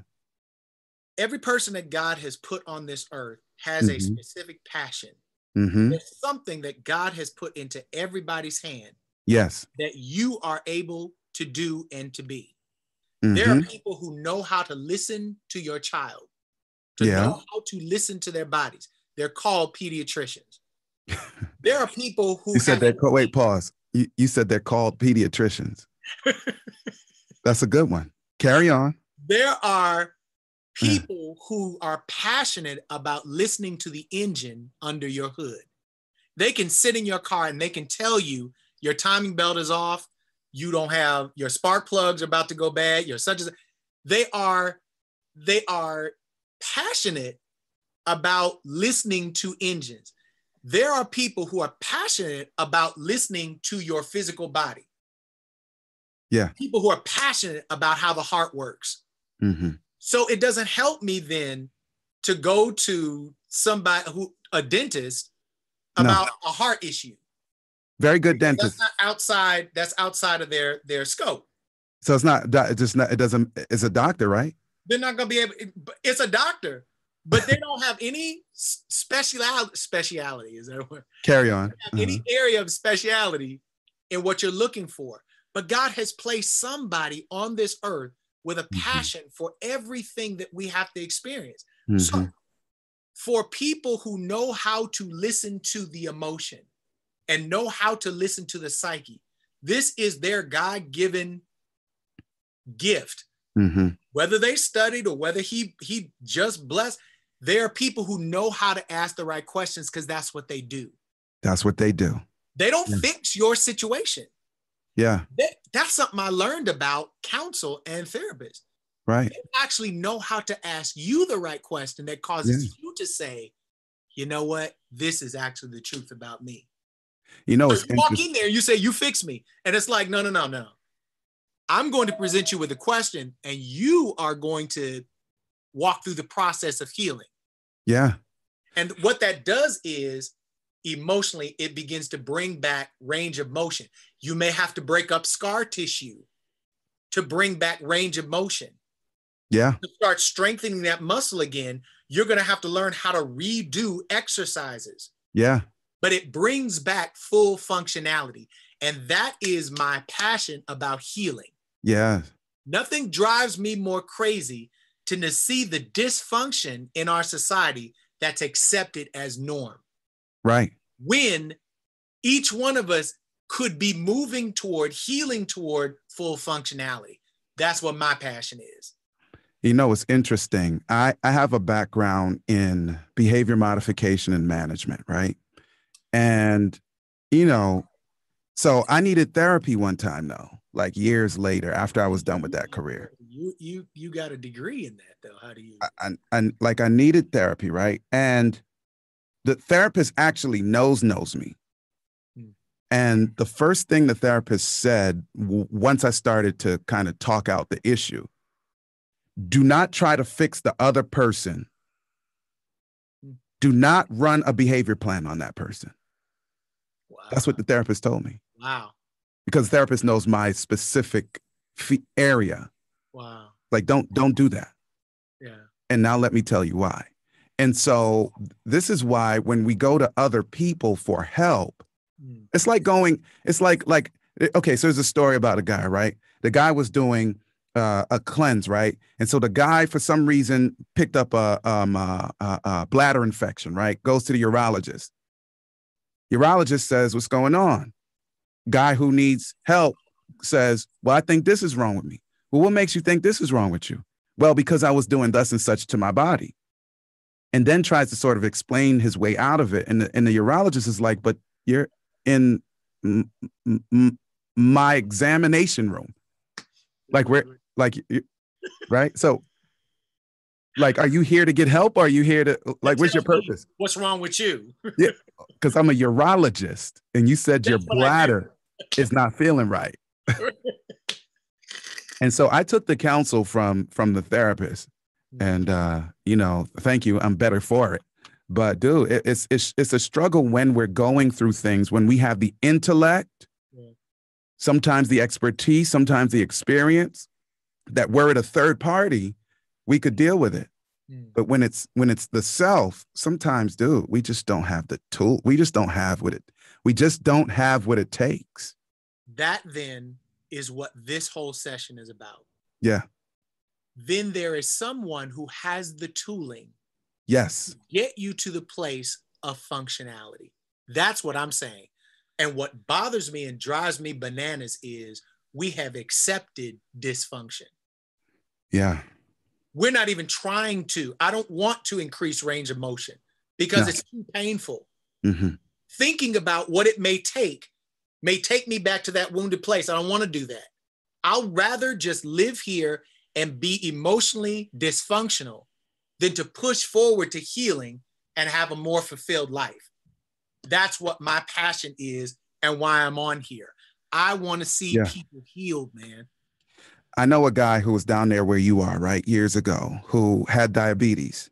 Every person that God has put on this earth has a specific passion. There's something that God has put into everybody's hand. Yes. That you are able to do and to be. There are people who know how to listen to your child, to know how to listen to their bodies. They're called pediatricians. There are people who you said wait, pause. You said they're called pediatricians. That's a good one. Carry on. There are people who are passionate about listening to the engine under your hood. They can sit in your car and they can tell you your timing belt is off. You don't have your spark plugs are about to go bad. Your such as they are passionate about listening to engines. There are people who are passionate about listening to your physical body. Yeah. People who are passionate about how the heart works. So it doesn't help me then to go to a dentist about a heart issue. Very good dentist. That's outside of their scope. So it's not, it's a doctor, right? They're not going to be able, it's a doctor, but they don't have any speciality. Is that a word? Carry on. Any area of speciality in what you're looking for. But God has placed somebody on this earth with a passion for everything that we have to experience. So for people who know how to listen to the emotion and know how to listen to the psyche, this is their God-given gift. Whether they studied or whether he just blessed, there are people who know how to ask the right questions because that's what they do. That's what they do. They don't fix your situation. Yeah. That's something I learned about counsel and therapists. Right. They actually know how to ask you the right question that causes you to say, you know what, this is actually the truth about me. You know, you walk in there, you say, you fix me. And it's like, no. I'm going to present you with a question and you are going to walk through the process of healing. Yeah. And what that does is emotionally, it begins to bring back range of motion. You may have to break up scar tissue to bring back range of motion. Yeah. To start strengthening that muscle again, you're going to have to learn how to redo exercises. Yeah. But it brings back full functionality. And that is my passion about healing. Yeah. Nothing drives me more crazy than to see the dysfunction in our society that's accepted as norm. Right. When each one of us could be moving toward healing toward full functionality. That's what my passion is. You know, it's interesting. I have a background in behavior modification and management, right? And, you know, so I needed therapy one time though, like years later after I was done with that career. You got a degree in that though. How do you? I needed therapy, right? And the therapist actually knows me. And the first thing the therapist said once I started to kind of talk out the issue, do not try to fix the other person. Do not run a behavior plan on that person. Wow. That's what the therapist told me. Wow. Because the therapist knows my specific area. Wow. Like, don't do that. Yeah. And now let me tell you why. And so this is why when we go to other people for help, it's like okay, so there's a story about a guy, right? The guy was doing a cleanse, right? And so the guy, for some reason, picked up a bladder infection, right? Goes to the urologist. Urologist says, what's going on? Guy who needs help says, well, I think this is wrong with me. Well, what makes you think this is wrong with you? Well, because I was doing thus and such to my body. And then tries to sort of explain his way out of it. And the urologist is like, but you're in my examination room. Like, right? So, like, are you here to get help? Or are you here to, like, what's your purpose? What's wrong with you? Yeah, because I'm a urologist and you said your bladder is not feeling right. And so I took the counsel from the therapist and, you know, thank you. I'm better for it. But dude, it's a struggle when we're going through things, when we have the intellect, sometimes the expertise, sometimes the experience, that we're at a third party, we could deal with it. But when it's the self, sometimes, dude, we just don't have the tool. We just don't have what it takes. That then is what this whole session is about. Yeah. Then there is someone who has the tooling. Yes. Get you to the place of functionality. That's what I'm saying. And what bothers me and drives me bananas is we have accepted dysfunction. Yeah. We're not even trying to. I don't want to increase range of motion because it's too painful. Mm-hmm. Thinking about what it may take me back to that wounded place. I don't want to do that. I'll rather just live here and be emotionally dysfunctional than to push forward to healing and have a more fulfilled life. That's what my passion is and why I'm on here. I want to see people healed, man. I know a guy who was down there where you are, right, years ago, who had diabetes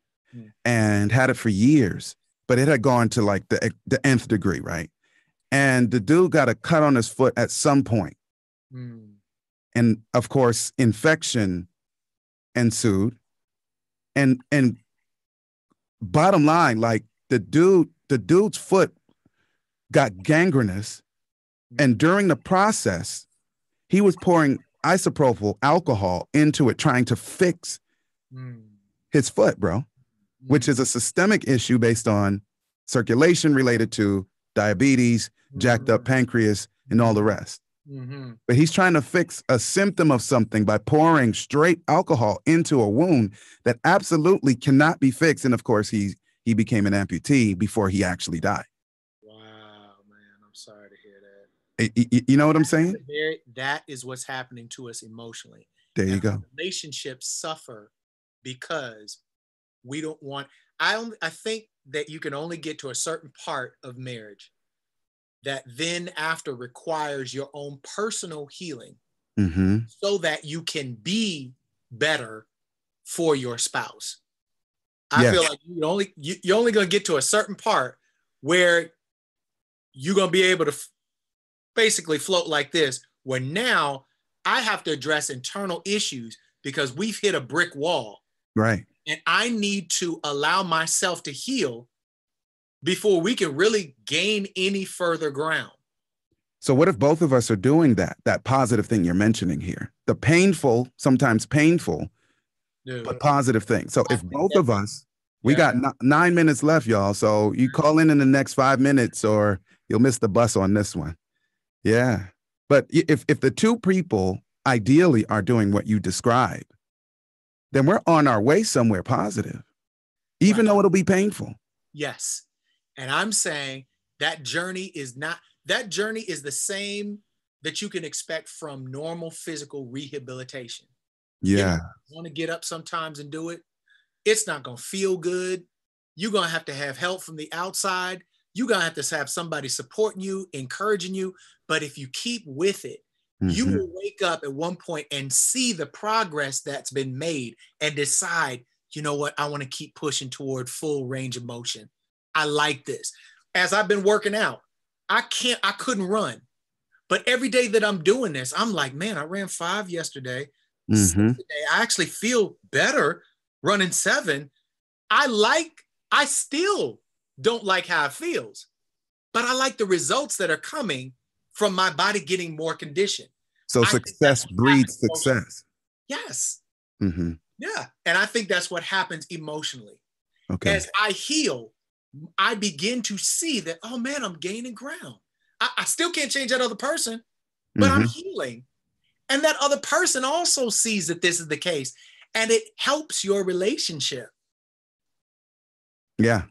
and had it for years, but it had gone to like the nth degree, right? And the dude got a cut on his foot at some point. And of course, infection ensued. And bottom line, like the dude's foot got gangrenous. And during the process, he was pouring isopropyl alcohol into it, trying to fix his foot, bro, which is a systemic issue based on circulation related to diabetes, jacked up pancreas, and all the rest. But he's trying to fix a symptom of something by pouring straight alcohol into a wound that absolutely cannot be fixed. And of course, he became an amputee before he actually died. Wow, man, I'm sorry to hear that. You know what I'm saying? That is what's happening to us emotionally. There you go. Relationships suffer because we don't want. I think that you can only get to a certain part of marriage that then after requires your own personal healing so that you can be better for your spouse. I feel like you're only going to get to a certain part where you're going to be able to basically float like this, where now I have to address internal issues because we've hit a brick wall. Right. And I need to allow myself to heal before we can really gain any further ground. So what if both of us are doing that positive thing you're mentioning here? The painful, sometimes painful, but positive thing. So if both of us, we got 9 minutes left, y'all. So you call in the next 5 minutes or you'll miss the bus on this one. Yeah. But if the two people ideally are doing what you describe, then we're on our way somewhere positive, even though it'll be painful. Yes. And I'm saying That journey is the same that you can expect from normal physical rehabilitation. Yeah. You want to get up sometimes and do it. It's not going to feel good. You're going to have help from the outside. You're going to have somebody supporting you, encouraging you. But if you keep with it, you will wake up at one point and see the progress that's been made and decide, you know what, I want to keep pushing toward full range of motion. I like this. As I've been working out, I couldn't run. But every day that I'm doing this, I'm like, man, I ran 5 yesterday. 6 today. I actually feel better running 7. I still don't like how it feels, but I like the results that are coming from my body getting more conditioned. So success breeds success. Yes. Yeah. And I think that's what happens emotionally. Okay. As I heal, I begin to see that, oh man, I'm gaining ground. I still can't change that other person, but I'm healing. And that other person also sees that this is the case, and it helps your relationship. Yeah.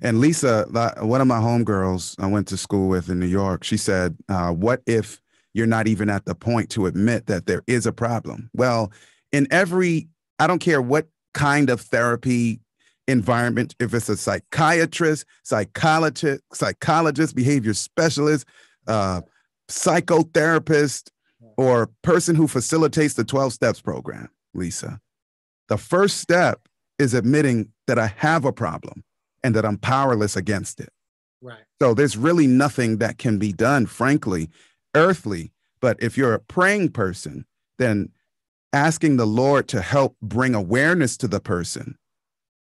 And Lisa, one of my homegirls I went to school with in New York, she said, what if you're not even at the point to admit that there is a problem? Well, I don't care what kind of therapy environment, if it's a psychiatrist, psychologist, behavior specialist, psychotherapist, or person who facilitates the 12 steps program, Lisa, the first step is admitting that I have a problem and that I'm powerless against it. Right. So there's really nothing that can be done, frankly, earthly. But if you're a praying person, then asking the Lord to help bring awareness to the person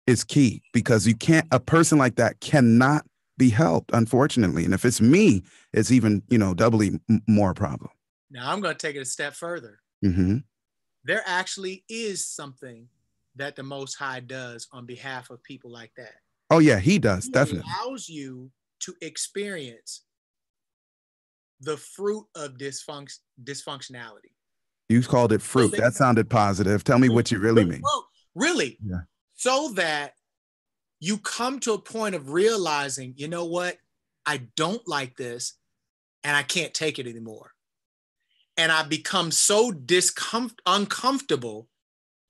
is key, because a person like that cannot be helped, unfortunately. And if it's me, it's even, doubly more a problem. Now I'm going to take it a step further. There actually is something that the Most High does on behalf of people like that. Oh yeah, he does. He definitely allows you to experience the fruit of dysfunctionality. You called it fruit. So that sounded positive. Tell me what you really mean. Really? Yeah. So that you come to a point of realizing, you know what? I don't like this and I can't take it anymore. And I become so uncomfortable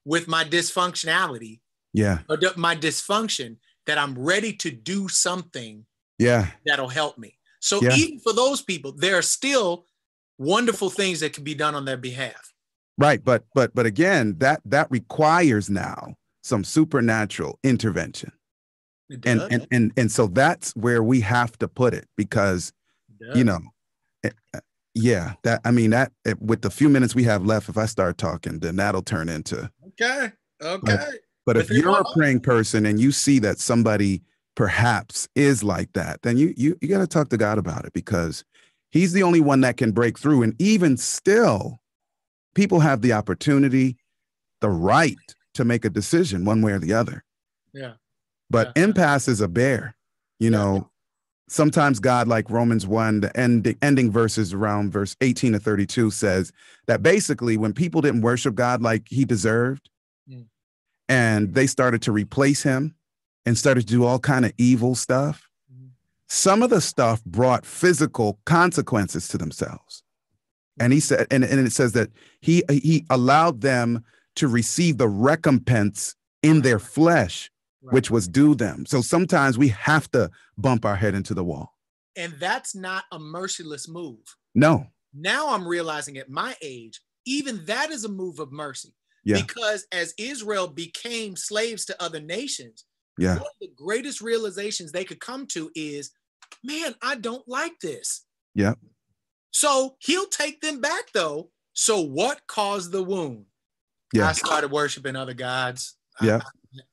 with my dysfunctionality, or my dysfunction, that I'm ready to do something that'll help me. So even for those people, there are still wonderful things that can be done on their behalf. Right. But again, that requires now some supernatural intervention. And so that's where we have to put it, because, with the few minutes we have left, if I start talking, then that'll turn into. Okay. But if you're a praying person and you see that somebody perhaps is like that, then you got to talk to God about it, because he's the only one that can break through. And even still, people have the opportunity, the right to make a decision one way or the other. Yeah. But impasse is a bear, Sometimes God, like Romans 1, the ending verses around verse 18 to 32 says that basically when people didn't worship God like he deserved, and they started to replace him and started to do all kind of evil stuff, some of the stuff brought physical consequences to themselves. And he said, and it says that he allowed them to receive the recompense in their flesh, which was due them. So sometimes we have to bump our head into the wall. And that's not a merciless move. No. Now I'm realizing at my age, even that is a move of mercy. Yeah. Because as Israel became slaves to other nations, one of the greatest realizations they could come to is, man, I don't like this. Yeah. So he'll take them back though. So what caused the wound? Yeah. I started worshiping other gods. Yeah.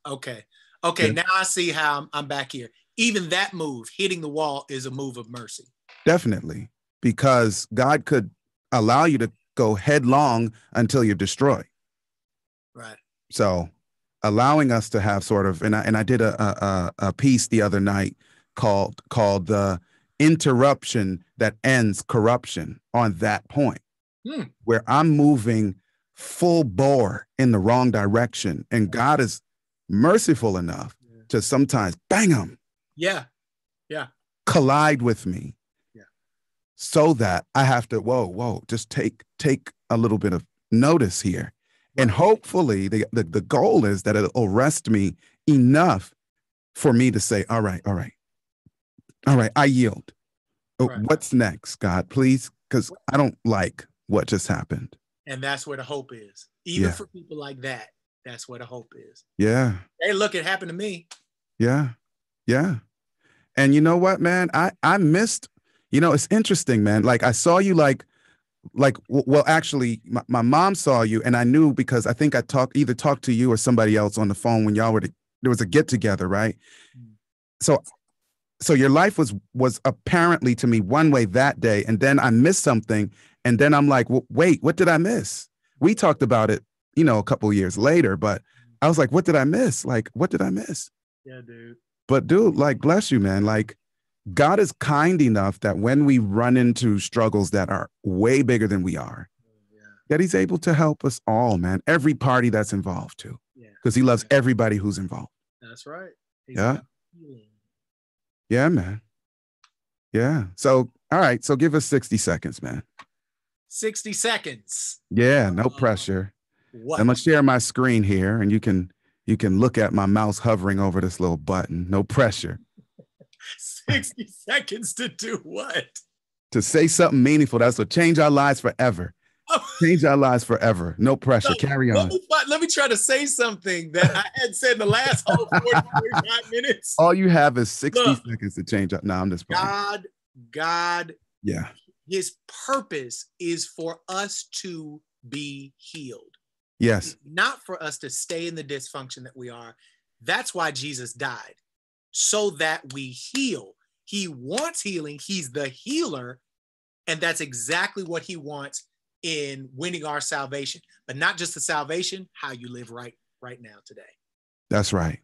Okay. Now I see how I'm back here. Even that move, hitting the wall, is a move of mercy. Definitely. Because God could allow you to go headlong until you're destroyed. Right. So allowing us to have sort of, and I did a piece the other night called the interruption that ends corruption, on that point, where I'm moving full bore in the wrong direction, and God is merciful enough to sometimes bang them. Yeah. collide with me. Yeah. So that I have to, whoa, just take a little bit of notice here. Right. And hopefully the goal is that it'll arrest me enough for me to say, all right, I yield. Right. What's next, God, please? Because I don't like what just happened. And that's where the hope is. Even for people like that, that's where the hope is. Yeah. Hey, look, it happened to me. Yeah. Yeah. And you know what, man? I missed, it's interesting, man. Like I saw you well, actually, my mom saw you, and I knew because I think I either talked to you or somebody else on the phone when y'all there was a get together, right? So your life was apparently to me one way that day, and then I missed something, and then I'm like, well, wait, what did I miss? We talked about it, a couple of years later, but I was like, what did I miss? Like, what did I miss? Yeah, dude. But dude, like, bless you, man. Like, God is kind enough that when we run into struggles that are way bigger than we are, that he's able to help us all, man. Every party that's involved too, because he loves everybody who's involved. That's right. Yeah, man. Yeah. So, all right. So give us 60 seconds, man. 60 seconds. Yeah. No pressure. What? I'm going to share my screen here, and you can look at my mouse hovering over this little button. No pressure. 60 seconds to do what? To say something meaningful. That's what change our lives forever. Change our lives forever. No pressure. Carry on. Let me try to say something that I had said in the last whole 45 minutes. All you have is 60 seconds to change up. No, I'm just playing. God. Yeah. His purpose is for us to be healed. Yes. Not for us to stay in the dysfunction that we are. That's why Jesus died. So that we heal. He wants healing. He's the healer. And that's exactly what he wants in winning our salvation. But not just the salvation, how you live right now today. That's right.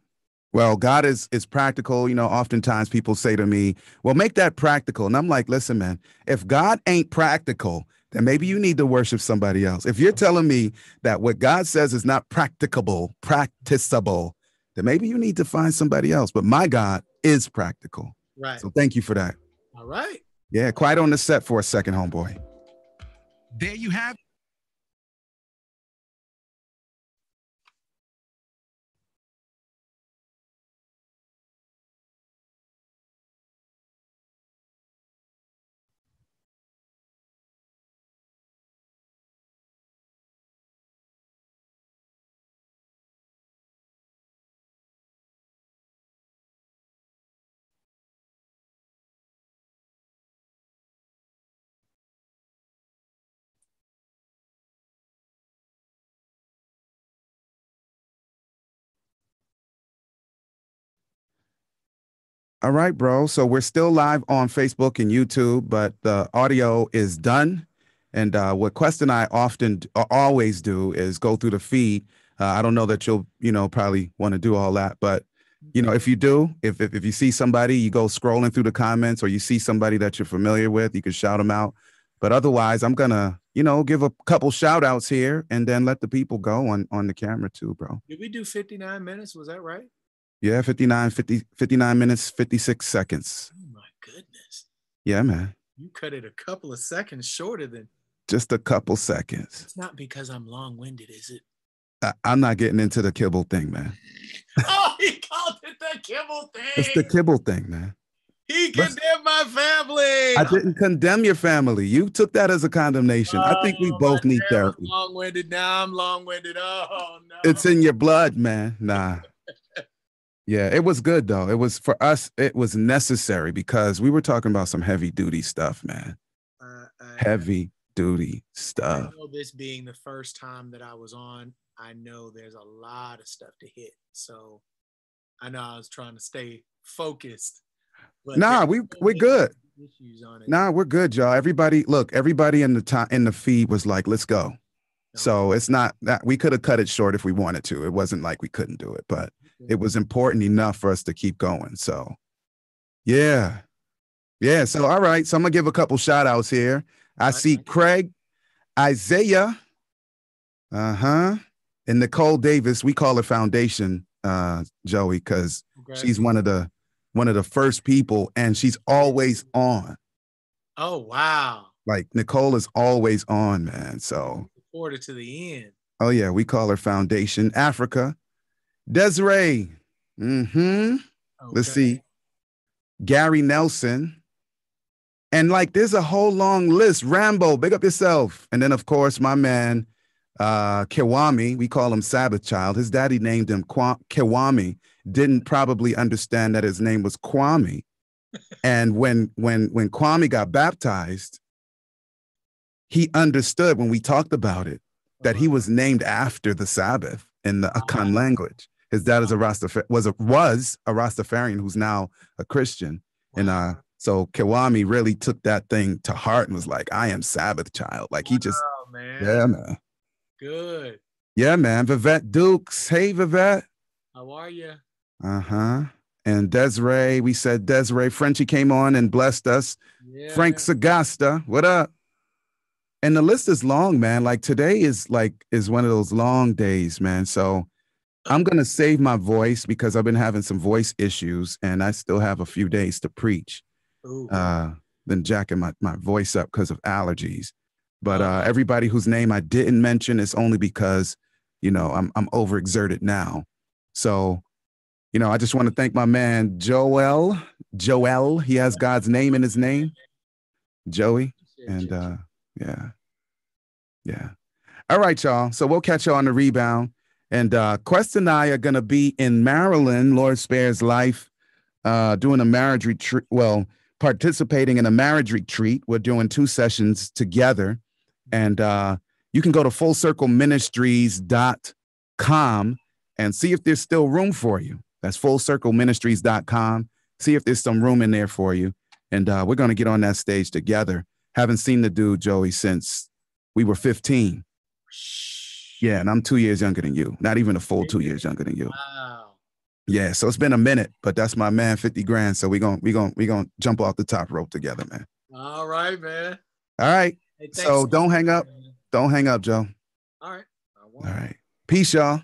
Well, God is practical. Oftentimes people say to me, well, make that practical. And I'm like, listen, man, if God ain't practical, then maybe you need to worship somebody else. If you're telling me that what God says is not practicable, practicable, then maybe you need to find somebody else. But my God is practical. Right. So thank you for that. All right. Yeah, quiet on the set for a second, homeboy. There you have it. All right, bro. So we're still live on Facebook and YouTube, but the audio is done. And what Quest and I always do is go through the feed. I don't know that you'll, probably want to do all that, but if you do, if you see somebody, you go scrolling through the comments, or you see somebody that you're familiar with, you can shout them out. But otherwise, I'm gonna, give a couple shout outs here and then let the people go on the camera too, bro. Did we do 59 minutes? Was that right? Yeah, 59 minutes, 56 seconds. Oh my goodness. Yeah, man. You cut it a couple of seconds shorter than. Just a couple seconds. It's not because I'm long-winded, is it? I'm not getting into the Kibble thing, man. Oh, he called it the Kibble thing. It's the Kibble thing, man. He condemned my family. I didn't condemn your family. You took that as a condemnation. I think we both need therapy. Long-winded. Now I'm long-winded. Oh, no. It's in your blood, man. Nah. Yeah, it was good, though. It was, for us, it was necessary because we were talking about some heavy-duty stuff, man. Heavy-duty stuff. I know this being the first time that I was on, I know there's a lot of stuff to hit. So I know I was trying to stay focused. But nah, we're good. Nah, we're good, y'all. Everybody in the feed was like, let's go. So it's not that we could have cut it short if we wanted to. It wasn't like we couldn't do it, but it was important enough for us to keep going. So yeah. Yeah. So, all right. So I'm going to give a couple shout outs here. I see Craig, Isaiah, and Nicole Davis. We call her Foundation, Joey, because she's one of the one of the first people, and she's always on. Oh, wow. Like Nicole is always on, man. So Supported to the end. oh yeah, we call her Foundation Africa. Desiree. Okay. Let's see. Gary Nelson. And like there's a whole long list. Rambo, big up yourself. And then of course my man Kiwami, we call him Sabbath Child. His daddy named him Kiwami. Didn't probably understand that his name was Kwame. And when Kwame got baptized, he understood when we talked about it that he was named after the Sabbath in the Akan language. His dad is a was a Rastafarian who's now a Christian. And so Kiwami really took that thing to heart and was like, I am Sabbath Child. Like he just, man. Yeah, man. Good. Yeah, man. Vivette Dukes. Hey, Vivette. How are you? And Desiree, we said Desiree. Frenchie came on and blessed us. Yeah. Frank Sagasta, what up? And the list is long, man. Like today is one of those long days, man. So I'm going to save my voice because I've been having some voice issues and I still have a few days to preach. Been jacking my voice up because of allergies. But everybody whose name I didn't mention is only because, you know, I'm overexerted now. So, you know, I just want to thank my man, Joel. He has God's name in his name. Joey. And yeah. All right, y'all. So we'll catch y'all on the rebound. And Quest and I are going to be in Maryland, Lord spares life, doing a marriage retreat. Well, participating in a marriage retreat. We're doing 2 sessions together. And you can go to fullcircleministries.com and see if there's still room for you. That's fullcircleministries.com. See if there's some room in there for you. And we're going to get on that stage together. Haven't seen the dude, Joey, since we were 15. Yeah, and I'm 2 years younger than you. Not even a full 2 years younger than you. Wow. Yeah, so it's been a minute, but that's my man, 50 grand. So we gonna jump off the top rope together, man. All right, man. All right. Hey, so don't hang up. Man. Don't hang up, Joe. All right. All right. Peace, y'all.